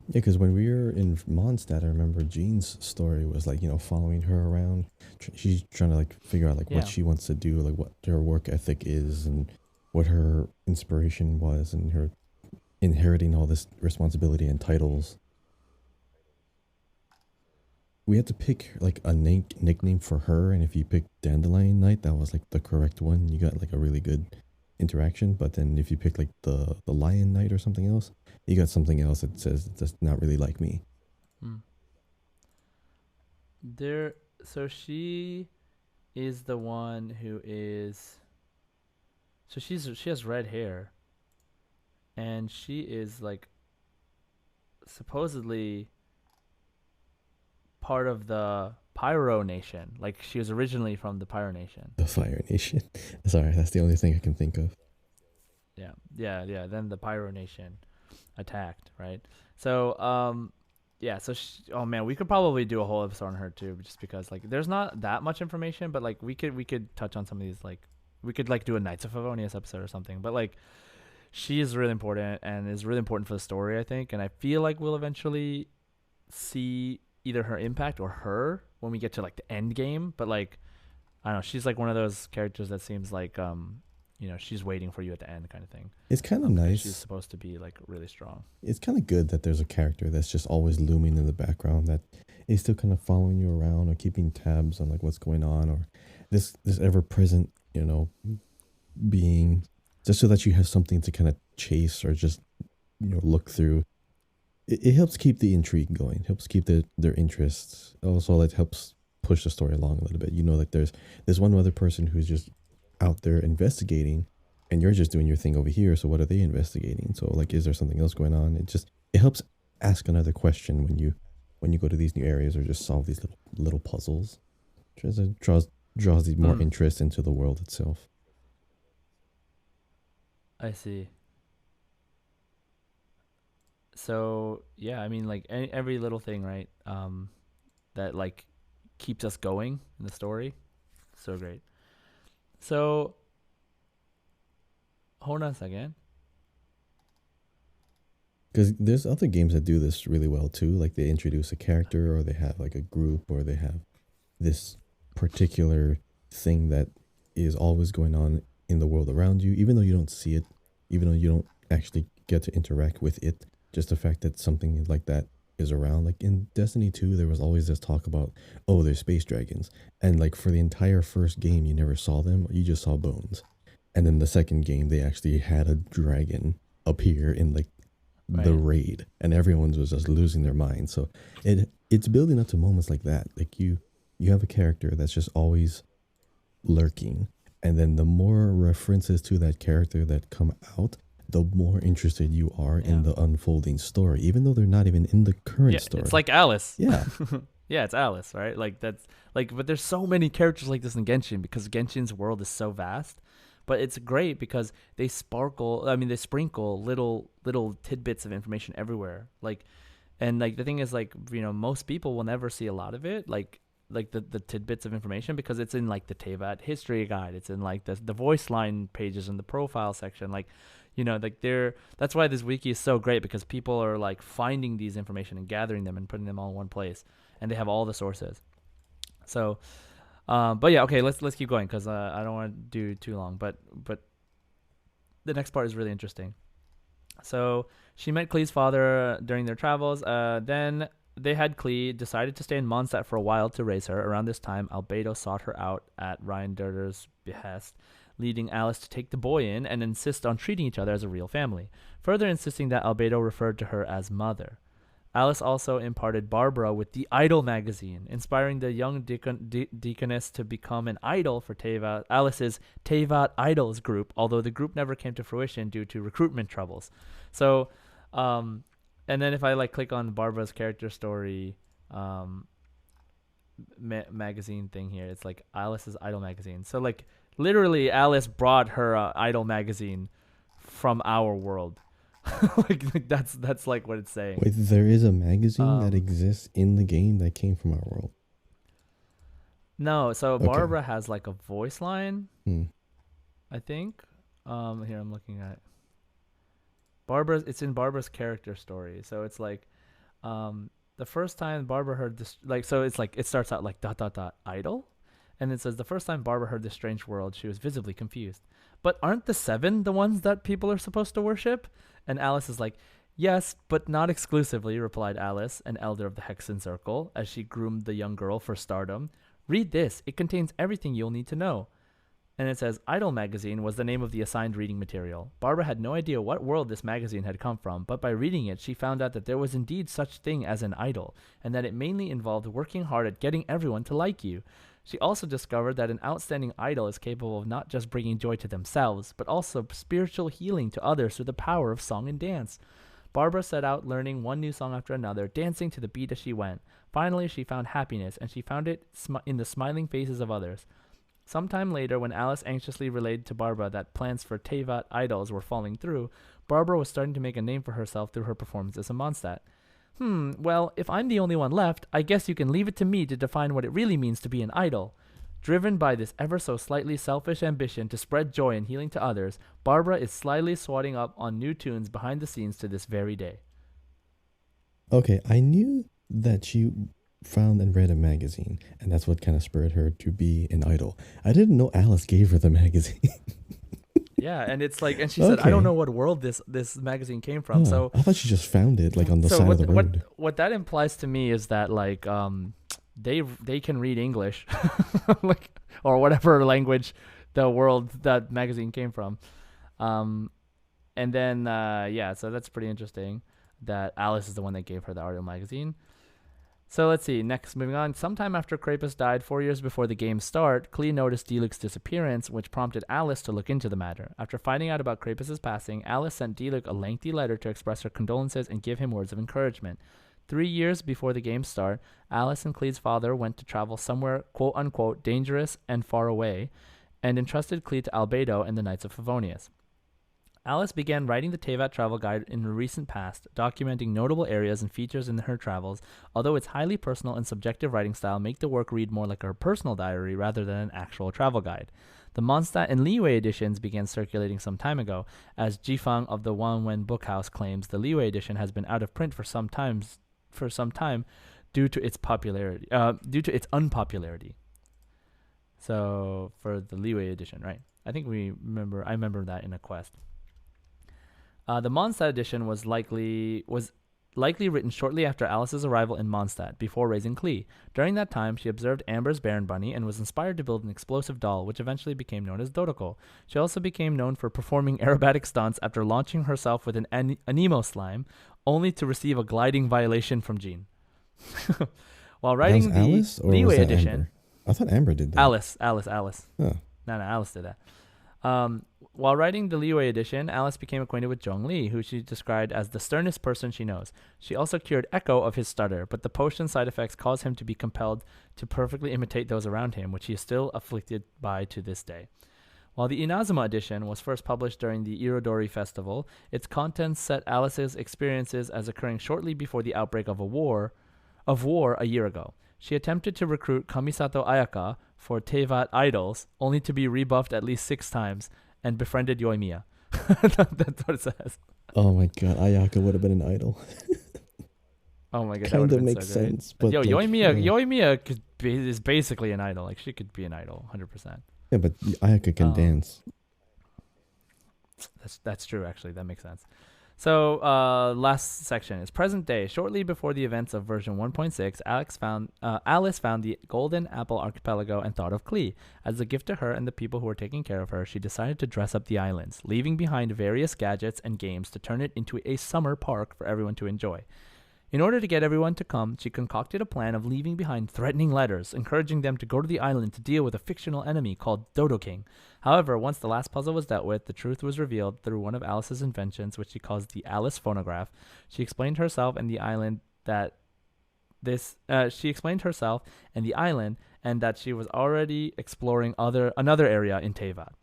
Yeah, because when we were in Mondstadt, I remember Jean's story was like, following her around. She's trying to like figure out like what she wants to do, like what her work ethic is, and what her inspiration was, and her inheriting all this responsibility and titles. We had to pick like a nickname for her, and if you picked Dandelion Knight, that was like the correct one. You got like a really good interaction. But then if you pick like the Lion Knight or something else, you got something else that says that's not really like me. So she is the one who is. So she has red hair, and she is like supposedly part of the Pyro Nation. Like she was originally from the Pyro Nation. The Fire Nation. Sorry, that's the only thing I can think of. Yeah. Then the Pyro Nation attacked, right? So, So oh man, we could probably do a whole episode on her too, just because like there's not that much information, but like we could touch on some of these. Like we could like do a Knights of Favonius episode or something. But like she is really important and is really important for the story, I think. And I feel like we'll eventually see either her impact or her when we get to like the end game. But like I don't know, she's like one of those characters that seems like she's waiting for you at the end kind of thing. It's kind of nice. She's supposed to be like really strong. It's kind of good that there's a character that's just always looming in the background that is still kind of following you around or keeping tabs on like what's going on, or this ever present, being, just so that you have something to kind of chase or just look through. It helps keep the intrigue going, helps keep their interests. Also, it helps push the story along a little bit. Like there's one other person who's just out there investigating, and you're just doing your thing over here. So what are they investigating? So like, is there something else going on? It helps ask another question when you go to these new areas or just solve these little puzzles. Draws the more interest into the world itself. I see. So yeah, I mean, like every little thing, right? That like keeps us going in the story. So great. So hold on a second. Because there's other games that do this really well too. Like they introduce a character, or they have like a group, or they have this particular thing that is always going on in the world around you, even though you don't see it, even though you don't actually get to interact with it. Just the fact that something like that is around. Like in Destiny 2, there was always this talk about, oh, there's space dragons. And like for the entire first game, you never saw them. You just saw bones. And then the second game, they actually had a dragon appear in like the raid, and everyone was just losing their mind. So it's building up to moments like that. Like you have a character that's just always lurking, and then the more references to that character that come out, the more interested you are in the unfolding story, even though they're not even in the current story. It's like Alice. Yeah. Yeah, it's Alice, right? Like that's like, but there's so many characters like this in Genshin because Genshin's world is so vast. But it's great because they sprinkle little tidbits of information everywhere. Like, and like the thing is, like, most people will never see a lot of it. Like the tidbits of information because it's in like the Teyvat history guide. It's in like the voice line pages in the profile section. Like, like that's why this wiki is so great because people are like finding these information and gathering them and putting them all in one place, and they have all the sources. So, but yeah, okay, let's keep going because I don't want to do too long. But the next part is really interesting. So she met Klee's father during their travels. Then they had Klee decided to stay in Mondstadt for a while to raise her. Around this time, Albedo sought her out at Ryan Durder's behest, leading Alice to take the boy in and insist on treating each other as a real family, further insisting that Albedo referred to her as mother. Alice also imparted Barbara with the Idol magazine, inspiring the young deaconess to become an idol for Alice's Teyvat Idols group, although the group never came to fruition due to recruitment troubles. So, and then if I like click on Barbara's character story magazine thing here, it's like Alice's Idol magazine. So like literally Alice brought her Idol magazine from our world. like that's like what it's saying. Wait, there is a magazine that exists in the game that came from our world? No, so Okay. Barbara has like a voice line, Hmm. I think. Here I'm looking at Barbara's. It's in Barbara's character story. So it's like, the first time Barbara heard this, like, so it's like it starts out like ... idol, and it says the first time Barbara heard this strange world, she was visibly confused. But aren't the 7 the ones that people are supposed to worship? And Alice is like, yes, but not exclusively, replied Alice, an elder of the Hexen Circle, as she groomed the young girl for stardom. Read this. It contains everything you'll need to know. And it says, Idol Magazine was the name of the assigned reading material. Barbara had no idea what world this magazine had come from, but by reading it, she found out that there was indeed such thing as an idol, and that it mainly involved working hard at getting everyone to like you. She also discovered that an outstanding idol is capable of not just bringing joy to themselves, but also spiritual healing to others through the power of song and dance. Barbara set out learning one new song after another, dancing to the beat as she went. Finally, she found happiness, and she found it in the smiling faces of others. Sometime later, when Alice anxiously relayed to Barbara that plans for Teyvat idols were falling through, Barbara was starting to make a name for herself through her performances in Mondstadt. Well, if I'm the only one left, I guess you can leave it to me to define what it really means to be an idol. Driven by this ever so slightly selfish ambition to spread joy and healing to others, Barbara is slyly swatting up on new tunes behind the scenes to this very day. Okay, I knew that she found and read a magazine, and that's what kind of spurred her to be an idol. I didn't know Alice gave her the magazine. Yeah, and it's like, and she said, I don't know what world this magazine came from. So I thought she just found it like on the side of the road. What that implies to me is that like they can read English, like, or whatever language the world that magazine came from, and then so that's pretty interesting that Alice is the one that gave her the Ariel magazine. So let's see. Next, moving on. Sometime after Krampus died, 4 years before the game's start, Klee noticed Diluc's disappearance, which prompted Alice to look into the matter. After finding out about Krampus's passing, Alice sent Diluc a lengthy letter to express her condolences and give him words of encouragement. 3 years before the game's start, Alice and Klee's father went to travel somewhere quote-unquote dangerous and far away, and entrusted Klee to Albedo and the Knights of Favonius. Alice began writing the Teyvat travel guide in the recent past, documenting notable areas and features in her travels, although its highly personal and subjective writing style make the work read more like her personal diary rather than an actual travel guide. The Mondstadt and Liyue editions began circulating some time ago, as Jifang of the Wanwen Bookhouse claims the Liyue edition has been out of print for some time due to its unpopularity. So for the Liyue edition, right? I remember that in a quest. The Mondstadt edition was likely written shortly after Alice's arrival in Mondstadt, before raising Klee. During that time, she observed Amber's Baron Bunny and was inspired to build an explosive doll, which eventually became known as Dodoko. She also became known for performing aerobatic stunts after launching herself with an Anemo slime, only to receive a gliding violation from Jean. While writing the Alice, or Liyue was that edition, Amber? I thought Amber did that. Alice. Huh. No, Alice did that. While writing the Liyue edition, Alice became acquainted with Zhongli, who she described as the sternest person she knows. She also cured Echo of his stutter, but the potion's side effects caused him to be compelled to perfectly imitate those around him, which he is still afflicted by to this day. While the Inazuma edition was first published during the Irodori Festival, its contents set Alice's experiences as occurring shortly before the outbreak of war a year ago. She attempted to recruit Kamisato Ayaka for Teyvat Idols, only to be rebuffed at least 6 times, and befriended Yoimiya. That's what it says. Oh my god, Ayaka would have been an idol. Oh my god, that Kind would of have been makes so great. sense, but Yo, like, Yoimiya is basically an idol. Like, she could be an idol, 100%. yeah, but Ayaka can dance. That's true, actually. That makes sense. So, last section is present day. Shortly before the events of version 1.6, Alice found the Golden Apple Archipelago and thought of Klee. As a gift to her and the people who were taking care of her, she decided to dress up the islands, leaving behind various gadgets and games to turn it into a summer park for everyone to enjoy. In order to get everyone to come, she concocted a plan of leaving behind threatening letters, encouraging them to go to the island to deal with a fictional enemy called Dodo King. However, once the last puzzle was dealt with, the truth was revealed through one of Alice's inventions, which she calls the Alice Phonograph. She explained herself and the island and that she was already exploring another area in Teyvat.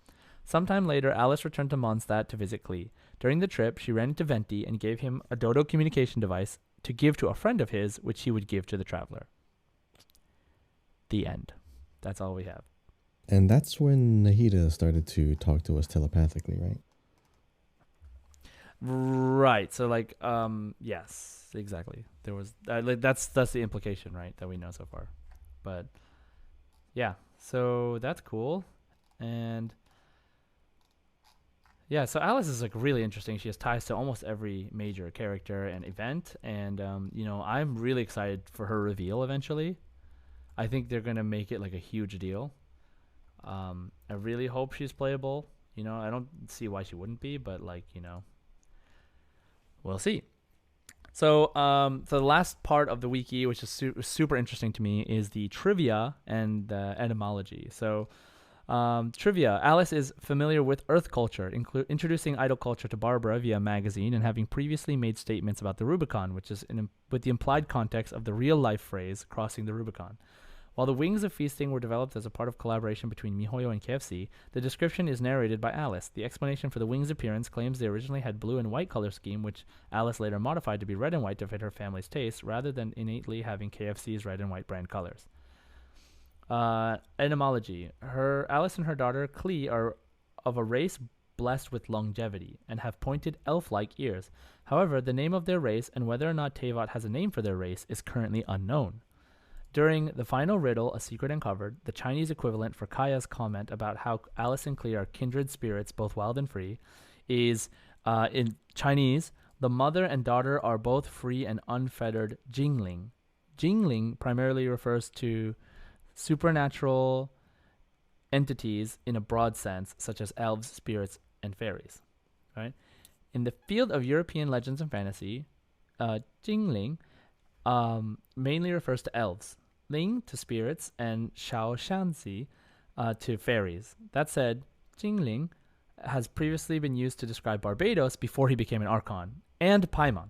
Sometime later, Alice returned to Mondstadt to visit Klee. During the trip, she ran into Venti and gave him a Dodo communication device to give to a friend of his, which he would give to the traveler. The end. That's all we have. And that's when Nahida started to talk to us telepathically, right? Right. So, like, yes, exactly. There was that's the implication, right, that we know so far. But yeah, so that's cool. And yeah, so Alice is like really interesting. She has ties to almost every major character and event, and I'm really excited for her reveal eventually. I think they're gonna make it like a huge deal. I really hope she's playable. I don't see why she wouldn't be, but we'll see. So the last part of the wiki, which is super interesting to me, is the trivia and the etymology. So trivia. Alice is familiar with Earth culture, introducing idol culture to Barbara via magazine and having previously made statements about the Rubicon, which is with the implied context of the real-life phrase, crossing the Rubicon. While the Wings of Feasting were developed as a part of collaboration between MiHoYo and KFC, the description is narrated by Alice. The explanation for the wings' appearance claims they originally had blue and white color scheme, which Alice later modified to be red and white to fit her family's taste, rather than innately having KFC's red and white brand colors. Etymology. Alice and her daughter Klee are of a race blessed with longevity and have pointed elf-like ears. However, the name of their race and whether or not Teyvat has a name for their race is currently unknown. During the final riddle, A Secret Uncovered, the Chinese equivalent for Kaya's comment about how Alice and Klee are kindred spirits, both wild and free, is, in Chinese, the mother and daughter are both free and unfettered Jingling. Jingling primarily refers to supernatural entities in a broad sense, such as elves, spirits, and fairies. Right? In the field of European legends and fantasy, Jingling mainly refers to elves, Ling to spirits, and Xiao Shanzi to fairies. That said, Jingling has previously been used to describe Barbados before he became an Archon, and Paimon.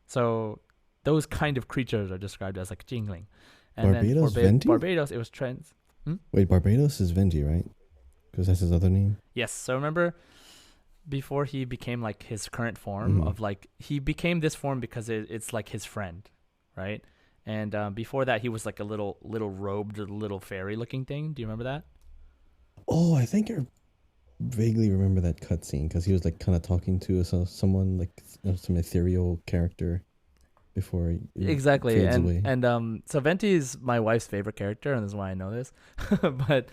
So those kind of creatures are described as like Jingling. And Barbados, then Venti? Barbados, it was Wait, Barbados is Venti, right? Because that's his other name? Yes. So remember, before he became like his current form of like, he became this form because it's like his friend, right? And before that, he was like a little robed, little fairy looking thing. Do you remember that? Oh, I think I vaguely remember that cutscene because he was like kind of talking to someone like some ethereal character before he Exactly. fades away. And so Venti is my wife's favorite character, and this is why I know this. But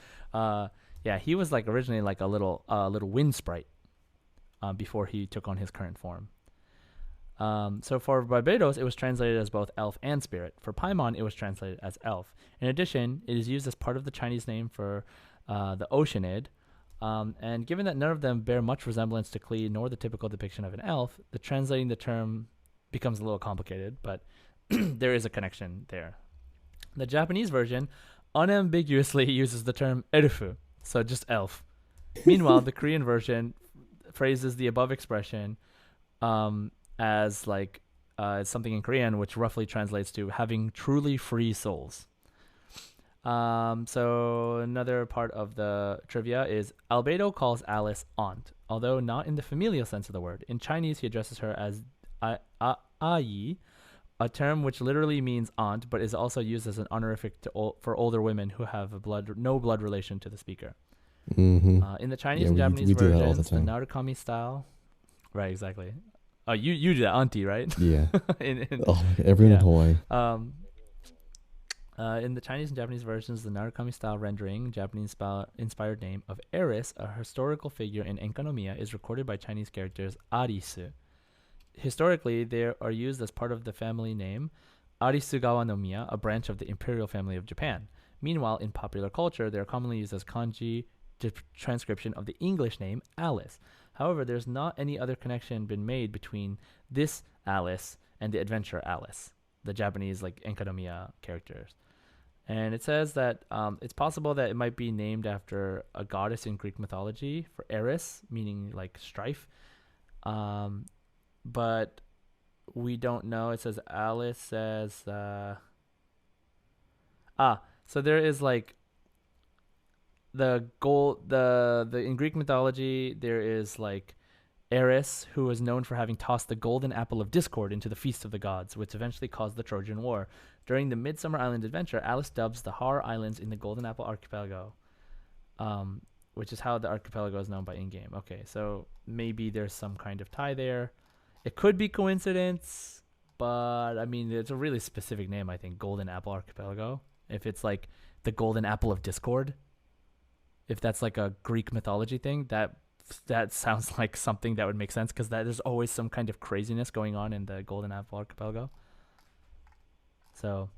yeah, he was like originally like a little wind sprite before he took on his current form. So for Barbados, it was translated as both elf and spirit. For Paimon, it was translated as elf. In addition, it is used as part of the Chinese name for the Oceanid. And given that none of them bear much resemblance to Klee nor the typical depiction of an elf, the translating the term becomes a little complicated, but there is a connection there. The Japanese version unambiguously uses the term erufu, so just elf. Meanwhile, the Korean version phrases the above expression as like something in Korean, which roughly translates to having truly free souls. So another part of the trivia is Albedo calls Alice aunt, although not in the familial sense of the word. In Chinese, he addresses her as Ayi, a term which literally means aunt, but is also used as an honorific for older women who have no blood relation to the speaker. Mm-hmm. In the Chinese Yeah, and Japanese we do that all the versions, the time. Narukami style, right? Exactly. Oh, you do that, auntie, right? Yeah. in Oh, everyone in yeah. Hawaii. In the Chinese and Japanese versions, the Narukami style rendering, Japanese inspired name of Eris, a historical figure in Enkanomiya, is recorded by Chinese characters Arisu. Historically, they are used as part of the family name Arisugawa no Miya, a branch of the imperial family of Japan. Meanwhile, in popular culture, they are commonly used as kanji transcription of the English name Alice. However, there's not any other connection been made between this Alice and the adventurer Alice, the Japanese like Enkanomiya characters. And it says that it's possible that it might be named after a goddess in Greek mythology for Eris, meaning like strife. But we don't know. It says Alice says so there is like the in Greek mythology there is like Eris, who is known for having tossed the golden apple of discord into the feast of the gods, which eventually caused the Trojan War. During the Midsummer Island adventure, Alice dubs the Har Islands in the Golden Apple Archipelago, which is how the archipelago is known by in-game. Okay, so maybe there's some kind of tie there. It could be coincidence, but I mean, it's a really specific name, I think, Golden Apple Archipelago. If it's like the Golden Apple of Discord, if that's like a Greek mythology thing, that sounds like something that would make sense because there's always some kind of craziness going on in the Golden Apple Archipelago. So,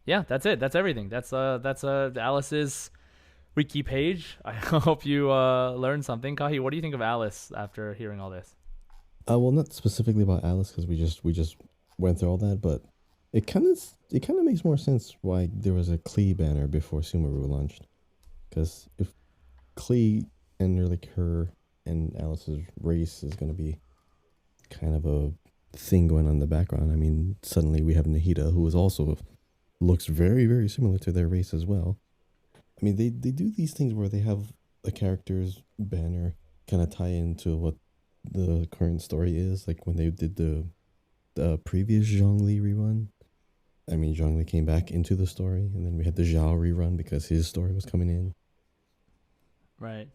yeah, that's it. That's everything. That's Alice's wiki page. I hope you learned something. Kahi, what do you think of Alice after hearing all this? Well, not specifically about Alice because we just went through all that, but it kind of makes more sense why there was a Klee banner before Sumeru launched. Because if Klee and like her and Alice's race is going to be kind of a thing going on in the background. I mean, suddenly we have Nahida, who is also looks very, very similar to their race as well. I mean, they do these things where they have a character's banner kind of tie into what the current story is. Like when they did the previous Zhongli rerun. I mean, Zhongli came back into the story, and then we had the Zhao rerun because his story was coming in. Right.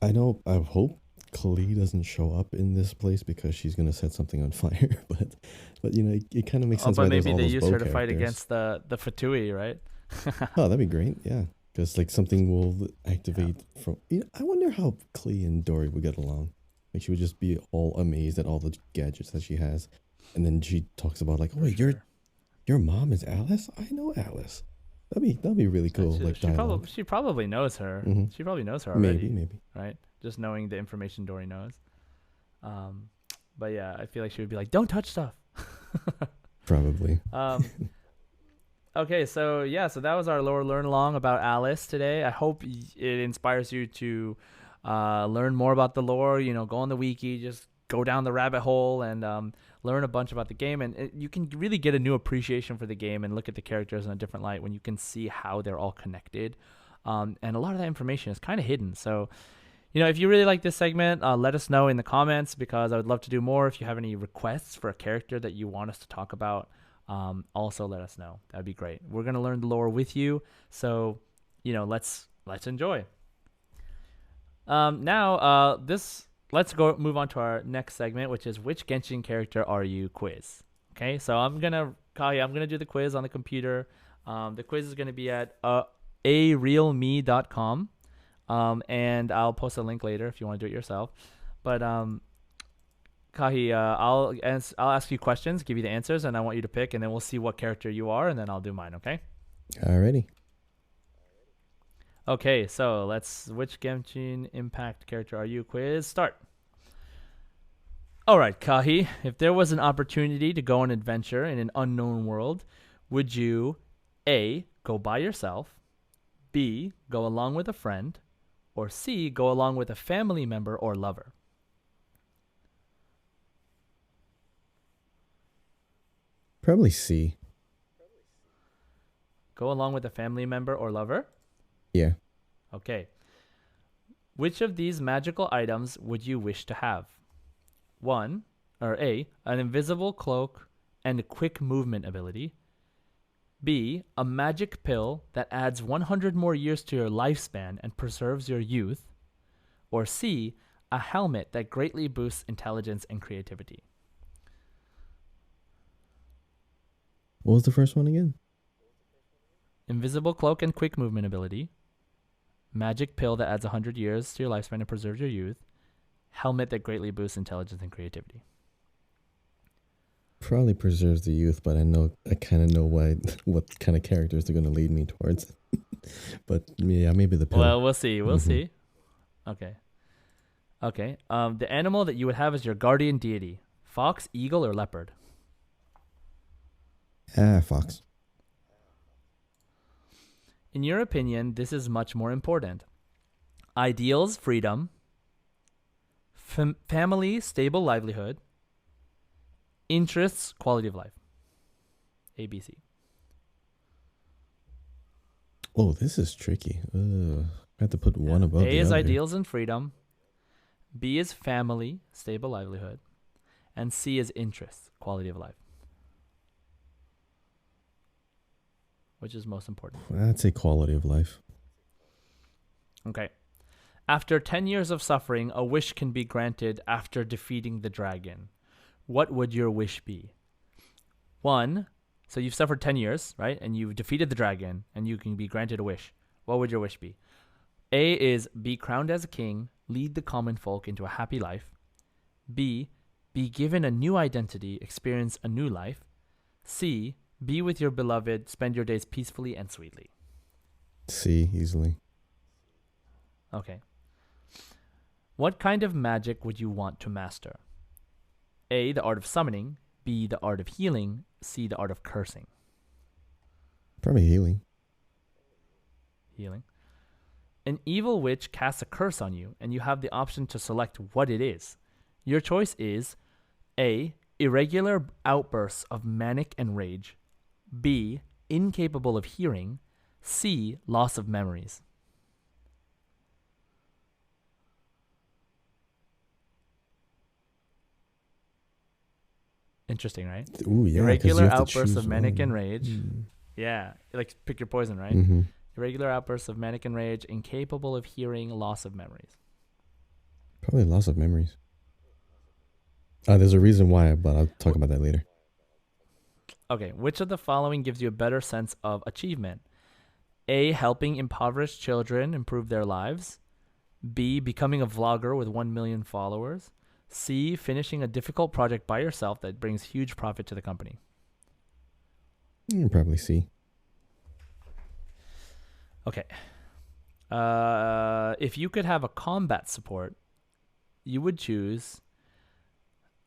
I hope Klee doesn't show up in this place because she's gonna set something on fire. But you know, it kind of makes sense. But why maybe they use her to characters. fight against the Fatui, right? Oh, that'd be great. Yeah, because like something will activate from. You know, I wonder how Klee and Dory would get along. Like she would just be all amazed at all the gadgets that she has, and then she talks about like, "Oh, wait, your mom is Alice? I know Alice." That'd be really cool. She probably knows her. Mm-hmm. She probably knows her already. Maybe. Right? Just knowing the information Dory knows. But yeah, I feel like she would be like, "Don't touch stuff." Probably. Okay, so that was our learn along about Alice today. I hope it inspires you to learn more about the lore. You know, go on the wiki, just go down the rabbit hole and learn a bunch about the game. And you can really get a new appreciation for the game and look at the characters in a different light when you can see how they're all connected. And a lot of that information is kind of hidden. So, you know, if you really like this segment, let us know in the comments because I would love to do more. If you have any requests for a character that you want us to talk about, also let us know. That'd be great. We're going to learn the lore with you. So, you know, let's enjoy. Let's move on to our next segment, which is which Genshin character are you quiz. Okay, so I'm gonna do the quiz on the computer. The quiz is gonna be at arealme.com, and I'll post a link later if you want to do it yourself. But Kahi, I'll ask you questions, give you the answers, and I want you to pick, and then we'll see what character you are, and then I'll do mine. Okay? Alrighty. Okay, so which Genshin Impact character are you quiz? Start. Alright, Kahi, if there was an opportunity to go on an adventure in an unknown world, would you A, go by yourself, B, go along with a friend, Or C, go along with a family member or lover. Probably C. Go along with a family member or lover? Yeah. Okay. Which of these magical items would you wish to have? One, or A, an invisible cloak and a quick movement ability. B, a magic pill that adds 100 more years to your lifespan and preserves your youth. Or C, a helmet that greatly boosts intelligence and creativity. What was the first one again? Invisible cloak and quick movement ability. Magic pill that adds 100 years to your lifespan and preserves your youth. Helmet that greatly boosts intelligence and creativity. Probably preserves the youth, but I kind of know what kind of characters they're gonna lead me towards. But yeah, maybe the pill. Well, we'll see. We'll see. Okay. The animal that you would have as your guardian deity: fox, eagle, or leopard? Fox. In your opinion, this is much more important. Ideals, freedom. Family, stable livelihood. Interests, quality of life. ABC. Oh, this is tricky. I have to put one above A the is other. ideals and freedom. B is family, stable livelihood. And C is interests, quality of life. Which is most important? I'd say quality of life. Okay. After 10 years of suffering, a wish can be granted after defeating the dragon. What would your wish be? 1. So you've suffered 10 years, right? And you've defeated the dragon, and you can be granted a wish. What would your wish be? A is be crowned as a king, lead the common folk into a happy life. B, be given a new identity, experience a new life. C, be with your beloved, spend your days peacefully and sweetly. C, easily. Okay. What kind of magic would you want to master? A, the art of summoning. B, the art of healing. C, the art of cursing. Probably healing. Healing. An evil witch casts a curse on you, and you have the option to select what it is. Your choice is A, irregular outbursts of manic and rage. B, incapable of hearing. C, loss of memories. Interesting, right? Ooh, yeah. 'Cause you Irregular have to outbursts of choose manic one. and rage. Yeah, like pick your poison, right? Mm-hmm. Irregular outbursts of manic and rage, incapable of hearing, loss of memories. Probably loss of memories. There's a reason why, but I'll talk about that later. Okay, which of the following gives you a better sense of achievement? A, helping impoverished children improve their lives. B, becoming a vlogger with 1 million followers. C, finishing a difficult project by yourself that brings huge profit to the company. Probably C. Okay. If you could have a combat support, you would choose...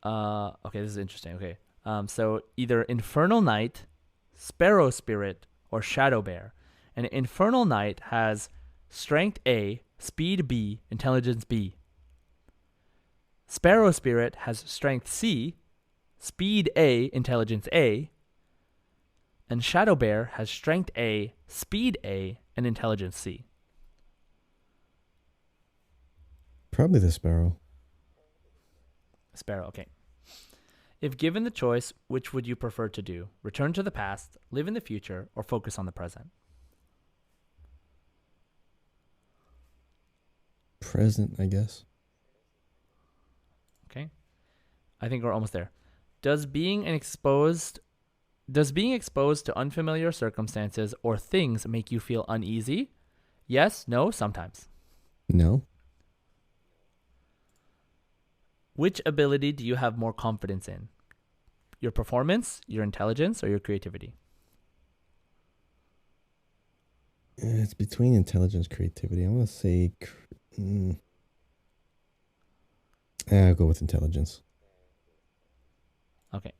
okay, this is interesting. Okay. So either Infernal Knight, Sparrow Spirit, or Shadow Bear. And Infernal Knight has Strength A, Speed B, Intelligence B. Sparrow Spirit has Strength C, Speed A, Intelligence A. And Shadow Bear has Strength A, Speed A, and Intelligence C. Probably the Sparrow. Sparrow, okay. If given the choice, which would you prefer to do? Return to the past, live in the future, or focus on the present? Present, I guess. Okay. I think we're almost there. Does being exposed to unfamiliar circumstances or things make you feel uneasy? Yes, no, sometimes. No. Which ability do you have more confidence in? Your performance, your intelligence, or your creativity? It's between intelligence and creativity. I'm going to say... I'll go with intelligence. Okay.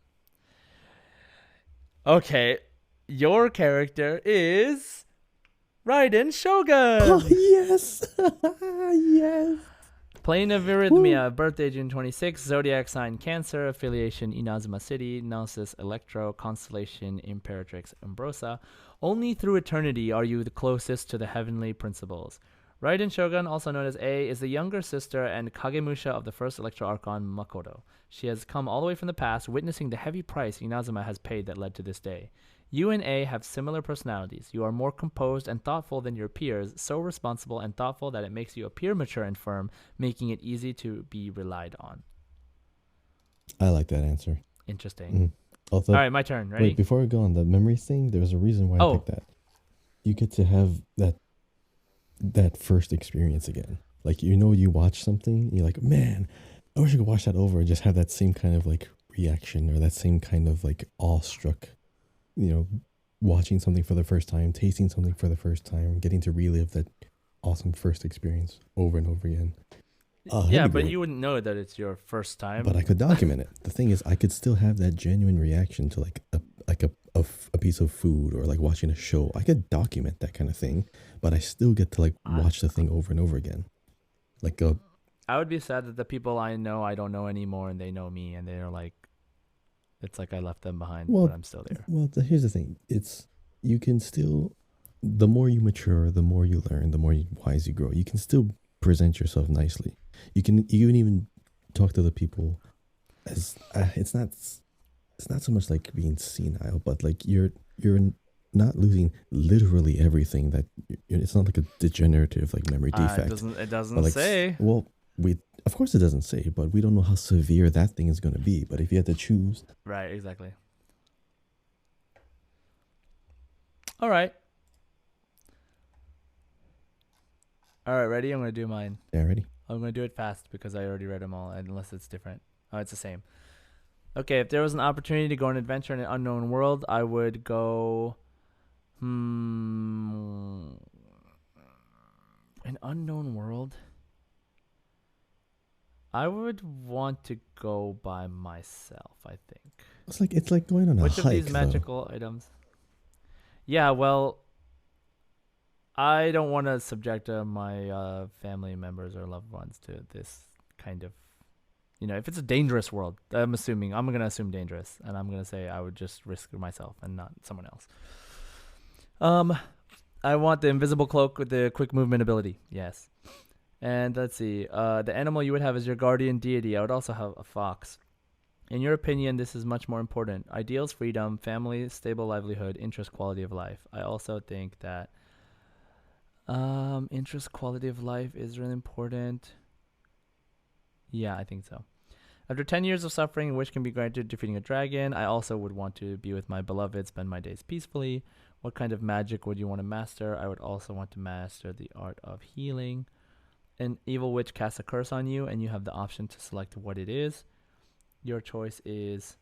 Okay. Your character is Raiden Shogun. Oh, Yes. Yes. Plane of Woo. Arrhythmia, birthday June 26, zodiac sign Cancer, affiliation Inazuma City, Gnosis Electro, constellation Imperatrix Ambrosa. Only through eternity are you the closest to the heavenly principles. Raiden Shogun, also known as A, is the younger sister and Kagemusha of the first Electro Archon Makoto. She has come all the way from the past, witnessing the heavy price Inazuma has paid that led to this day. You and A have similar personalities. You are more composed and thoughtful than your peers, so responsible and thoughtful that it makes you appear mature and firm, making it easy to be relied on. I like that answer. Interesting. Mm. Although, All right, my turn. Ready? wait, before we go on the memory thing, there's a reason why I picked that. You get to have that first experience again. Like, you watch something, you're like, man, I wish I could watch that over and just have that same kind of like reaction or that same kind of like awestruck, watching something for the first time, tasting something for the first time, getting to relive that awesome first experience over and over again. Yeah, but you wouldn't know that it's your first time. But I could document it. The thing is, I could still have that genuine reaction to like a piece of food or like watching a show. I could document that kind of thing, but I still get to like watch the thing over and over again. I would be sad that the people I know I don't know anymore and they know me and they're like, it's like I left them behind, but I'm still there. Well, here's the thing. You can still, the more you mature, the more you learn, the more wise you grow, you can still present yourself nicely. You can even talk to the people as it's not so much like being senile, but like you're not losing literally everything that it's not like a degenerative like memory defect. It doesn't say. Well, of course it doesn't say, but we don't know how severe that thing is going to be. But if you had to choose, right, exactly. All right, ready? I'm gonna do mine. Yeah, ready. I'm gonna do it fast because I already read them all, unless it's different. Oh, it's the same. Okay, if there was an opportunity to go on an adventure in an unknown world, I would go. An unknown world. I would want to go by myself, I think. It's like going on a hike. Which of these magical items? Yeah, well, I don't want to subject my family members or loved ones to this kind of, if it's a dangerous world, I'm going to assume dangerous, and I'm going to say I would just risk myself and not someone else. I want the invisible cloak with the quick movement ability. Yes. And let's see. The animal you would have as your guardian deity. I would also have a fox. In your opinion, this is much more important. Ideals, freedom, family, stable livelihood, interest, quality of life. I also think that interest, quality of life is really important. Yeah, I think so. After 10 years of suffering, which can be granted defeating a dragon, I also would want to be with my beloved, spend my days peacefully. What kind of magic would you want to master? I would also want to master the art of healing. An evil witch casts a curse on you, and you have the option to select what it is. Your choice is,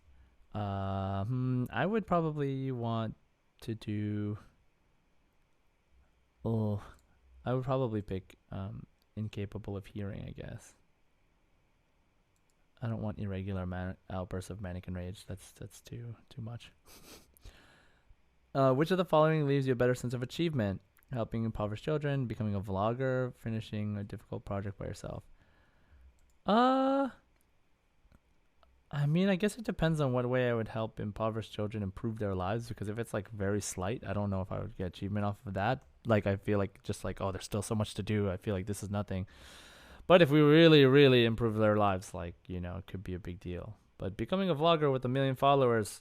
I would probably want to do, I would probably pick incapable of hearing, I guess. I don't want irregular outbursts of manic and rage. That's too much. Which of the following leaves you a better sense of achievement? Helping impoverished children, becoming a vlogger, finishing a difficult project by yourself. I guess it depends on what way I would help impoverished children improve their lives, because if it's like very slight, I don't know if I would get achievement off of that. Like, I feel like just like, there's still so much to do. I feel like this is nothing. But if we really, really improve their lives, like, it could be a big deal. But becoming a vlogger with 1 million followers,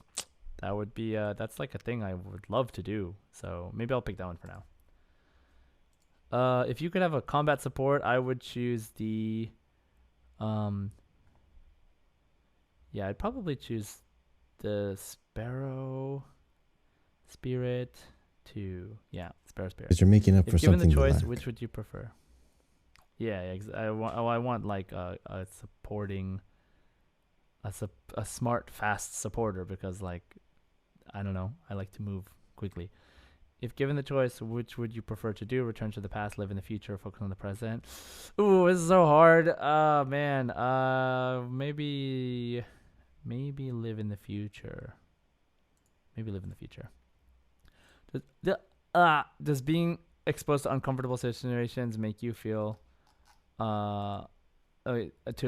that would be, that's like a thing I would love to do. So maybe I'll pick that one for now. If you could have a combat support, I would choose the, I'd probably choose the Sparrow Spirit Sparrow Spirit. Because you're making up for something. Given the choice, which would you prefer? Yeah, I want like a supporting, a smart, fast supporter, because like, I don't know, I like to move quickly. If given the choice, which would you prefer to do? Return to the past, live in the future, focus on the present? Ooh, this is so hard. Man. Maybe live in the future. Does being exposed to uncomfortable situations make you feel to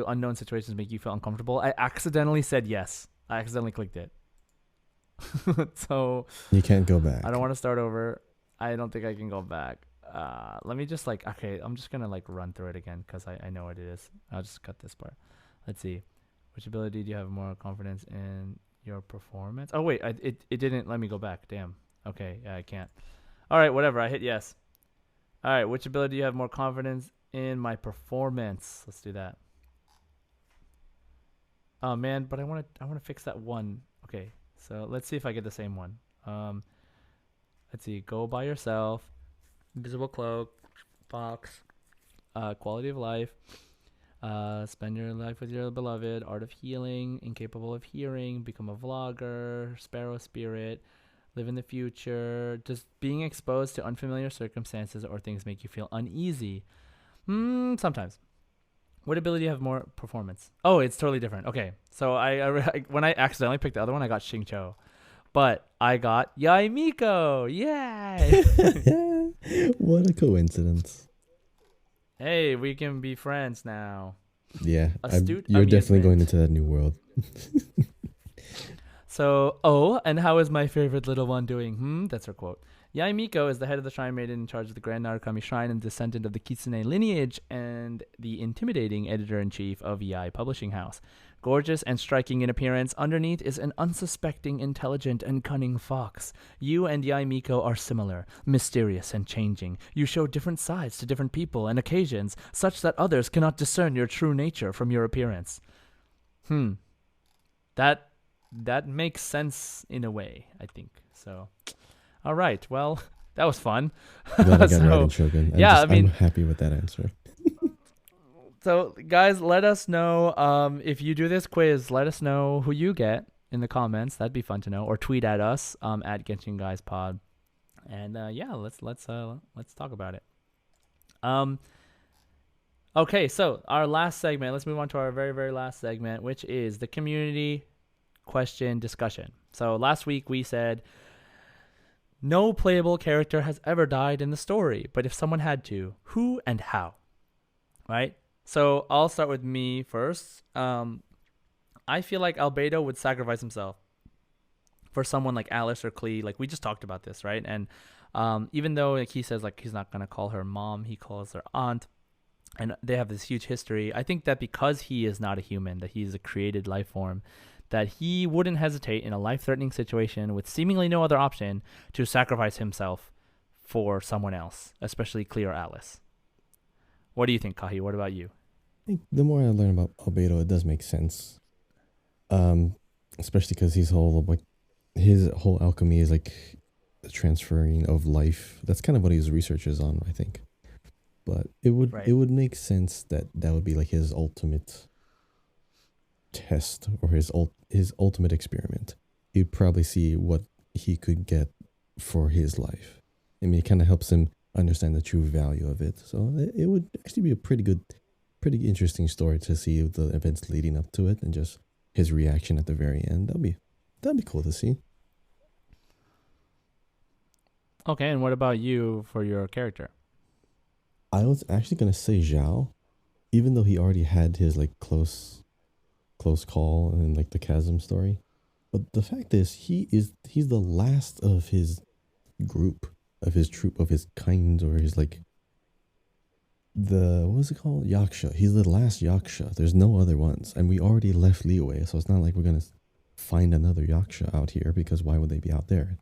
unknown situations make you feel uncomfortable. I accidentally said yes. I accidentally clicked it. So You can't go back. I don't want to start over. I don't think I can go back. Let me just okay, I'm just gonna run through it again because I know what it is. I'll just cut this part. Let's see. Which ability do you have more confidence in your performance? Oh wait, it didn't let me go back. Damn. Okay, yeah, I can't. All right, whatever. I hit yes. All right, which ability do you have more confidence in my performance? Let's do that. Oh man, but I want to fix that one. Okay, so let's see if I get the same one. Let's see. Go by yourself. Invisible cloak. Fox. Quality of life. Spend your life with your beloved. Art of healing. Incapable of hearing. Become a vlogger. Sparrow spirit. Live in the future. Just being exposed to unfamiliar circumstances or things make you feel uneasy. Sometimes. What ability do you have more performance? Oh, it's totally different. Okay, so I when I accidentally picked the other one, I got Xingqiu, but I got Yai Miko. Yay! What a coincidence. Hey, we can be friends now. Yeah, Astute you're definitely amusement. going into that new world. So, and how is my favorite little one doing? That's her quote. Yai Miko is the head of the Shrine Maiden in charge of the Grand Narukami Shrine and descendant of the Kitsune lineage and the intimidating editor-in-chief of Yai Publishing House. Gorgeous and striking in appearance, underneath is an unsuspecting, intelligent, and cunning fox. You and Yai Miko are similar, mysterious and changing. You show different sides to different people and occasions, such that others cannot discern your true nature from your appearance. That makes sense in a way, I think. So, all right. Well, that was fun. Glad I got right in Shogun. I'm happy with that answer. So, guys, let us know if you do this quiz. Let us know who you get in the comments. That'd be fun to know. Or tweet at us at Genshin Guys Pod. And yeah, let's talk about it. Okay, so our last segment. Let's move on to our very, very last segment, which is the community question discussion. So last week we said no playable character has ever died in the story, but if someone had to, who and how? Right? So I'll start with me first. I feel like Albedo would sacrifice himself for someone like Alice or Klee. Like we just talked about this, right? And even though he says he's not gonna call her mom, he calls her aunt, and they have this huge history. I think that because he is not a human, that he's a created life form, that he wouldn't hesitate in a life-threatening situation with seemingly no other option to sacrifice himself for someone else, especially Klee or Alice. What do you think, Kahi? What about you? I think the more I learn about Albedo, it does make sense. Especially because his whole alchemy is like the transferring of life. That's kind of what his research is on, I think. But it would make sense that would be like his ultimate test or his ultimate experiment. He'd probably see what he could get for his life. I mean, it kind of helps him understand the true value of it. So it would actually be a pretty interesting story to see the events leading up to it and just his reaction at the very end. That'd be cool to see. Okay, and what about you for your character? I was actually gonna say Zhao, even though he already had his like close call and like the chasm story. But the fact is he's the last of his group, of his troop, of his kind, or his like what was it called? Yaksha. He's the last Yaksha. There's no other ones. And we already left Liyue, so it's not like we're gonna find another Yaksha out here, because why would they be out there?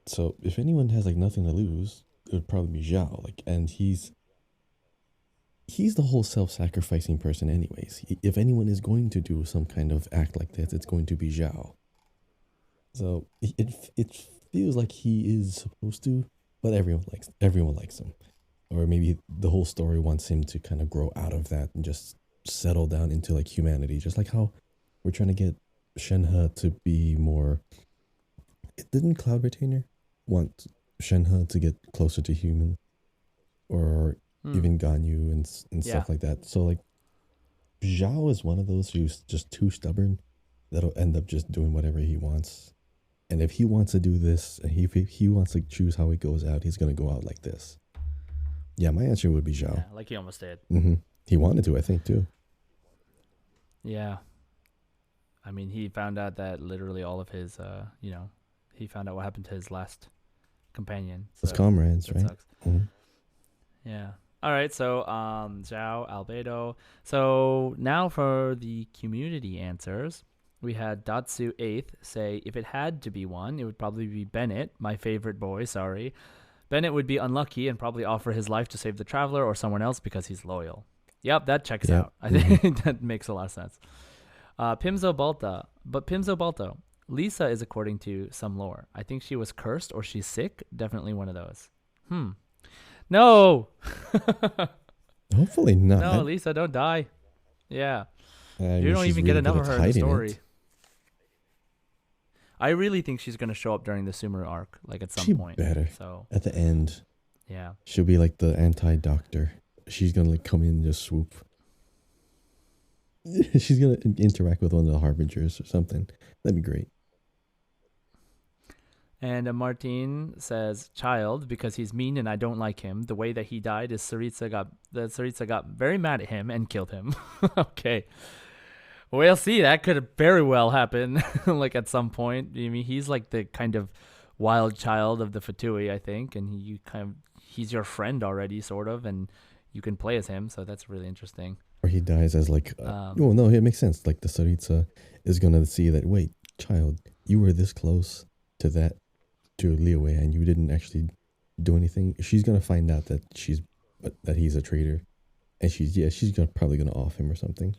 So if anyone has like nothing to lose, it would probably be Zhao. Like, and he's the whole self-sacrificing person anyways. If anyone is going to do some kind of act like this, it's going to be Zhao. So it feels like he is supposed to, but everyone likes him. Or maybe the whole story wants him to kind of grow out of that and just settle down into like humanity, just like how we're trying to get Shenhe to be more. Didn't Cloud Retainer want Shenhe to get closer to human, or even Ganyu and stuff like that? So like Zhao is one of those who's just too stubborn that'll end up just doing whatever he wants. And if he wants to do this and he wants to choose how he goes out, he's gonna go out like this. Yeah, my answer would be Zhao. Yeah, like he almost did. He wanted to, I think, too. Yeah. I mean, he found out that literally all of his, he found out what happened to his last companion. His So comrades, that right? sucks. Yeah. All right. So, Zhao, Albedo. So now for the community answers, we had Datsu8th say, if it had to be one, it would probably be Bennett, my favorite boy. Sorry. Bennett would be unlucky and probably offer his life to save the traveler or someone else because he's loyal. Yep, that checks out. I think that makes a lot of sense. Pimzo Balto. Lisa is according to some lore. I think she was cursed or she's sick. Definitely one of those. No. Hopefully not. No, Lisa, don't die. Yeah. You don't she's even get really enough good of at her in the hiding story. it. I really think she's going to show up during the Sumeru arc, like at some She point. better. So At the end, yeah. she'll be like the anti-doctor. She's gonna like come in and just swoop. She's gonna interact with one of the harbingers or something. That'd be great. And Martin says, child, because he's mean and I don't like him. The way that he died is Saritsa got very mad at him and killed him. Okay. We'll see. That could very well happen, like at some point. I mean, he's like the kind of wild child of the Fatui, I think, and he's your friend already, sort of, and you can play as him, so that's really interesting. Or he dies as like, no, it makes sense. Like the Saritsa is gonna see that, wait, child, you were this close to Liu Wei and you didn't actually do anything. She's gonna find out that he's a traitor, and she's probably gonna off him or something.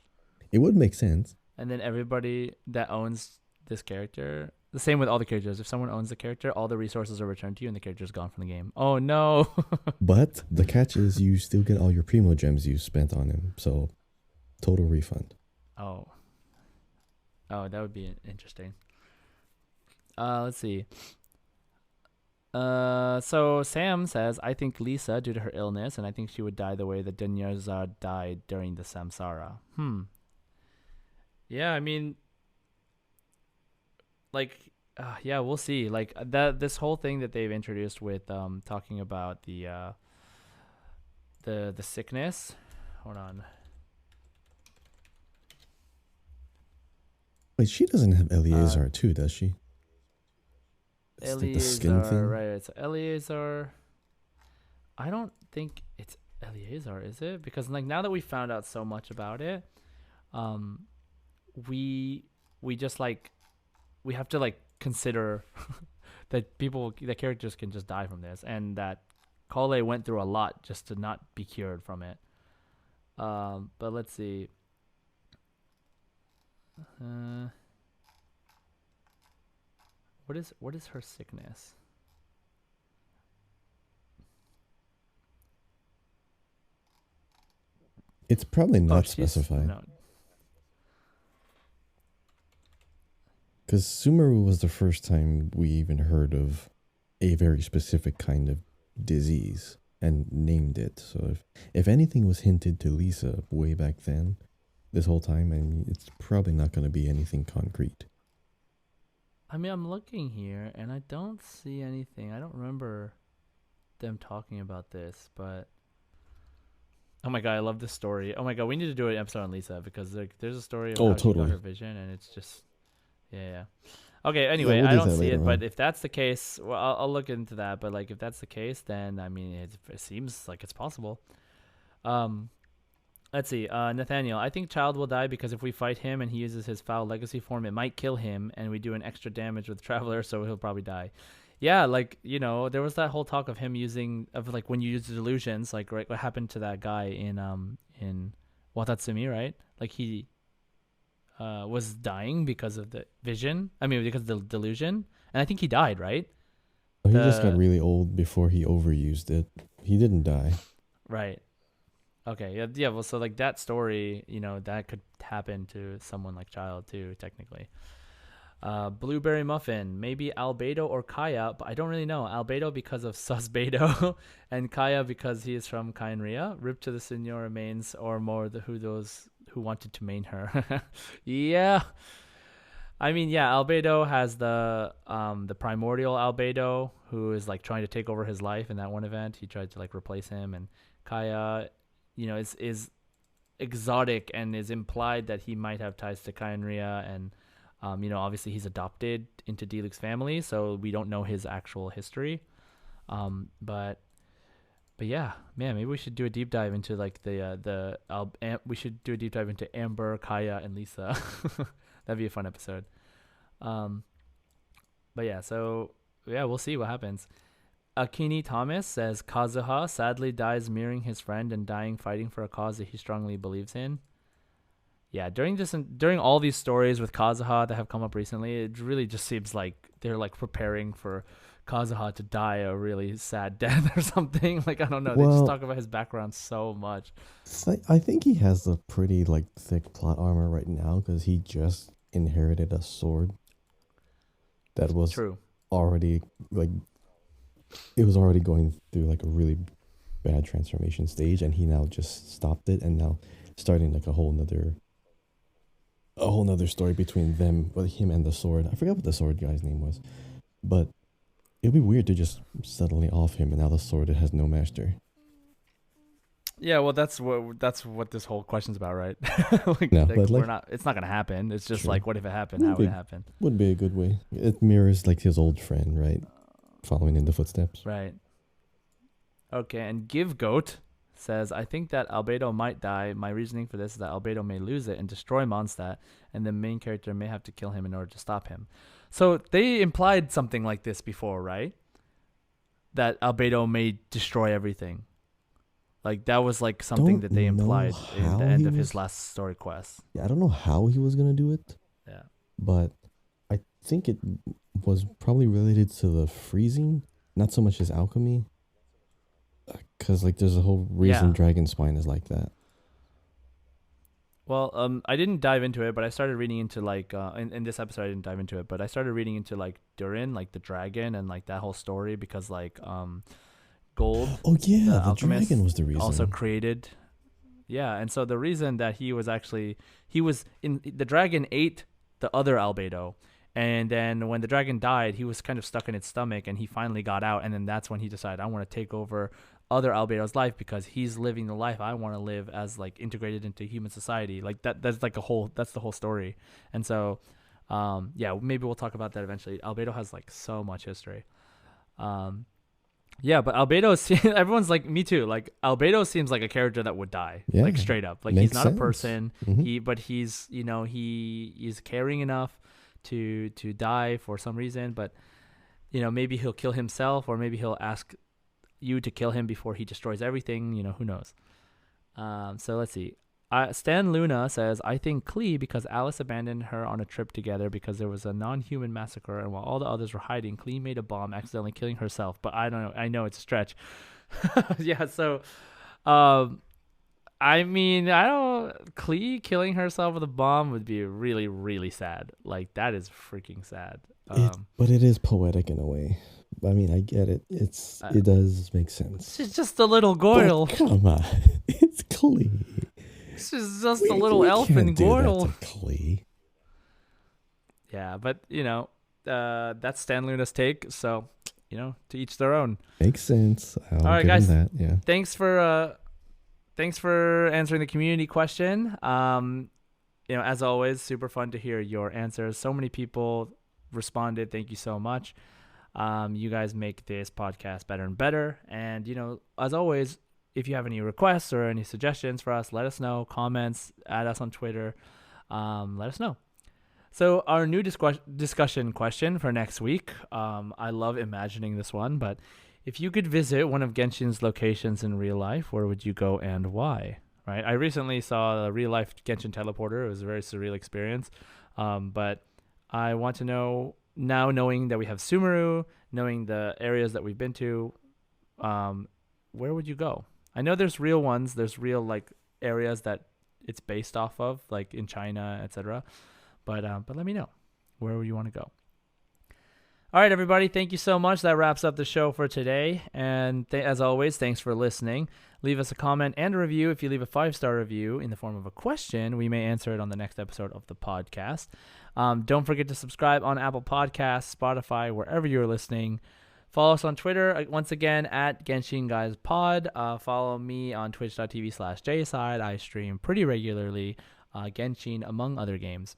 It would make sense. And then everybody that owns this character, the same with all the characters. If someone owns the character, all the resources are returned to you and the character's gone from the game. Oh, no. But the catch is you still get all your Primo gems you spent on him. So, total refund. Oh, that would be interesting. Let's see. So Sam says, I think Lisa, due to her illness, and I think she would die the way that Dunyazar died during the Samsara. Yeah, I mean, like, yeah, we'll see. Like this whole thing that they've introduced with talking about the sickness. Hold on. Wait, she doesn't have Eleazar too, does she? It's Eleazar, like the skin thing. right? It's Eleazar. I don't think it's Eleazar, is it? Because like now that we found out so much about it, we just like we have to like consider that characters can just die from this, and that Kale went through a lot just to not be cured from it. But let's see. What is her sickness? It's probably not specified. No. Because Sumeru was the first time we even heard of a very specific kind of disease and named it. So if anything was hinted to Lisa way back then, this whole time, I mean, it's probably not going to be anything concrete. I mean, I'm looking here and I don't see anything. I don't remember them talking about this, but oh my god, I love this story. Oh my god, we need to do an episode on Lisa because there's a story of how she got her vision, and it's just yeah. Okay, anyway, I don't see it, but if that's the case, well, I'll look into that. But like, if that's the case, then I mean, it seems like it's possible. Let's see, Nathaniel. I think Child will die because if we fight him and he uses his foul legacy form, it might kill him, and we do an extra damage with Traveler, so he'll probably die. Yeah, like, you know, there was that whole talk of him like when you use the delusions, like right, what happened to that guy in Watatsumi, right? Like he was dying because of the vision. I mean, because of the delusion, and I think he died, right? He just got really old before he overused it. He didn't die. Right. Okay. Yeah. Well, so like that story, you know, that could happen to someone like Child too, technically. Blueberry Muffin, maybe Albedo or Kaya, but I don't really know. Albedo because of Susbedo, and Kaya because he is from Kainria. Rip to the Senor remains, or more those who wanted to main her. Yeah. I mean, yeah, Albedo has the primordial Albedo who is like trying to take over his life in that one event. He tried to like replace him, and Kaya, is exotic and is implied that he might have ties to Kai and Ria, and obviously he's adopted into Deluxe family, so we don't know his actual history. But yeah, man, maybe we should do a deep dive into like we should do a deep dive into Amber, Kaya, and Lisa. That'd be a fun episode. But yeah, so yeah, we'll see what happens. Akini Thomas says Kazuha sadly dies mirroring his friend and dying fighting for a cause that he strongly believes in. Yeah, during all these stories with Kazuha that have come up recently, it really just seems like they're like preparing for Kazuha to die a really sad death or something. Like, I don't know. They just talk about his background so much. I think he has a pretty like thick plot armor right now because he just inherited a sword that was true. Already like it was already going through like a really bad transformation stage, and he now just stopped it and now starting like a whole nother story between them, well, him and the sword. I forgot what the sword guy's name was, but it'd be weird to just suddenly off him and now the sword has no master. Yeah, well, that's what this whole question's about, right? It's not gonna happen. It's just like, what if it happened? How would it happen? Would be a good way. It mirrors like his old friend, right? Following in the footsteps. Right. Okay, and Give Goat says, I think that Albedo might die. My reasoning for this is that Albedo may lose it and destroy Mondstadt, and the main character may have to kill him in order to stop him. So they implied something like this before, right? That Albedo may destroy everything. Like, that was like something that they implied in the end of his last story quest. Yeah, I don't know how he was going to do it. Yeah. But I think it was probably related to the freezing, not so much his alchemy. Because like there's a whole reason Dragon Spine is like that. Well, I didn't dive into it, but I started reading into like in this episode I didn't dive into it, but I started reading into like Durin, like the dragon, and like that whole story because like Gold. Oh yeah, the dragon was the reason. Also created. Yeah, and so the reason that he was in the dragon ate the other Albedo. And then when the dragon died, he was kind of stuck in its stomach, and he finally got out. And then that's when he decided, I want to take over other Albedo's life because he's living the life I want to live as like integrated into human society. Like that's like that's the whole story. And so, maybe we'll talk about that eventually. Albedo has like so much history. Yeah, but Albedo, everyone's like, me too. Like, Albedo seems like a character that would die, like straight up. Like, he's not a person. Mm-hmm. He's he is caring enough to die for some reason. But maybe he'll kill himself, or maybe he'll ask you to kill him before he destroys everything. Who knows? So let's see. Stan Luna says, I think Klee, because Alice abandoned her on a trip together because there was a non-human massacre, and while all the others were hiding, Klee made a bomb, accidentally killing herself. But I don't know. I know it's a stretch. Yeah, so I mean, Klee killing herself with a bomb would be really, really sad. Like, that is freaking sad. But it is poetic in a way. I mean, I get it. It does make sense. She's just a little girl. But come on. It's Klee. She's just a little elfin girl. Klee. Yeah, but that's Stan Luna's take. So, to each their own. Makes sense. All right, guys. Yeah. Thanks for answering the community question. As always, super fun to hear your answers. So many people responded. Thank you so much. You guys make this podcast better and better. And as always, if you have any requests or any suggestions for us, let us know. Comments, add us on Twitter. Let us know. So our new discussion question for next week. I love imagining this one, but if you could visit one of Genshin's locations in real life, where would you go and why? Right? I recently saw a real life Genshin teleporter. It was a very surreal experience. But I want to know now, knowing that we have Sumeru, knowing the areas that we've been to, where would you go? I know there's real ones. There's real like areas that it's based off of, like in China, etc. But let me know, where would you want to go? All right, everybody. Thank you so much. That wraps up the show for today. And as always, thanks for listening. Leave us a comment and a review. If you leave a 5-star review in the form of a question, we may answer it on the next episode of the podcast. Don't forget to subscribe on Apple Podcasts, Spotify, wherever you're listening. Follow us on Twitter, once again, at Genshin Guys Pod. Follow me on twitch.tv/jside. I stream pretty regularly Genshin, among other games.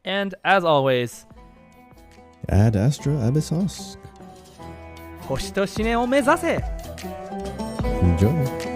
And as always, Ad Astra Abyssos. 星と思念を目指せ Enjoy.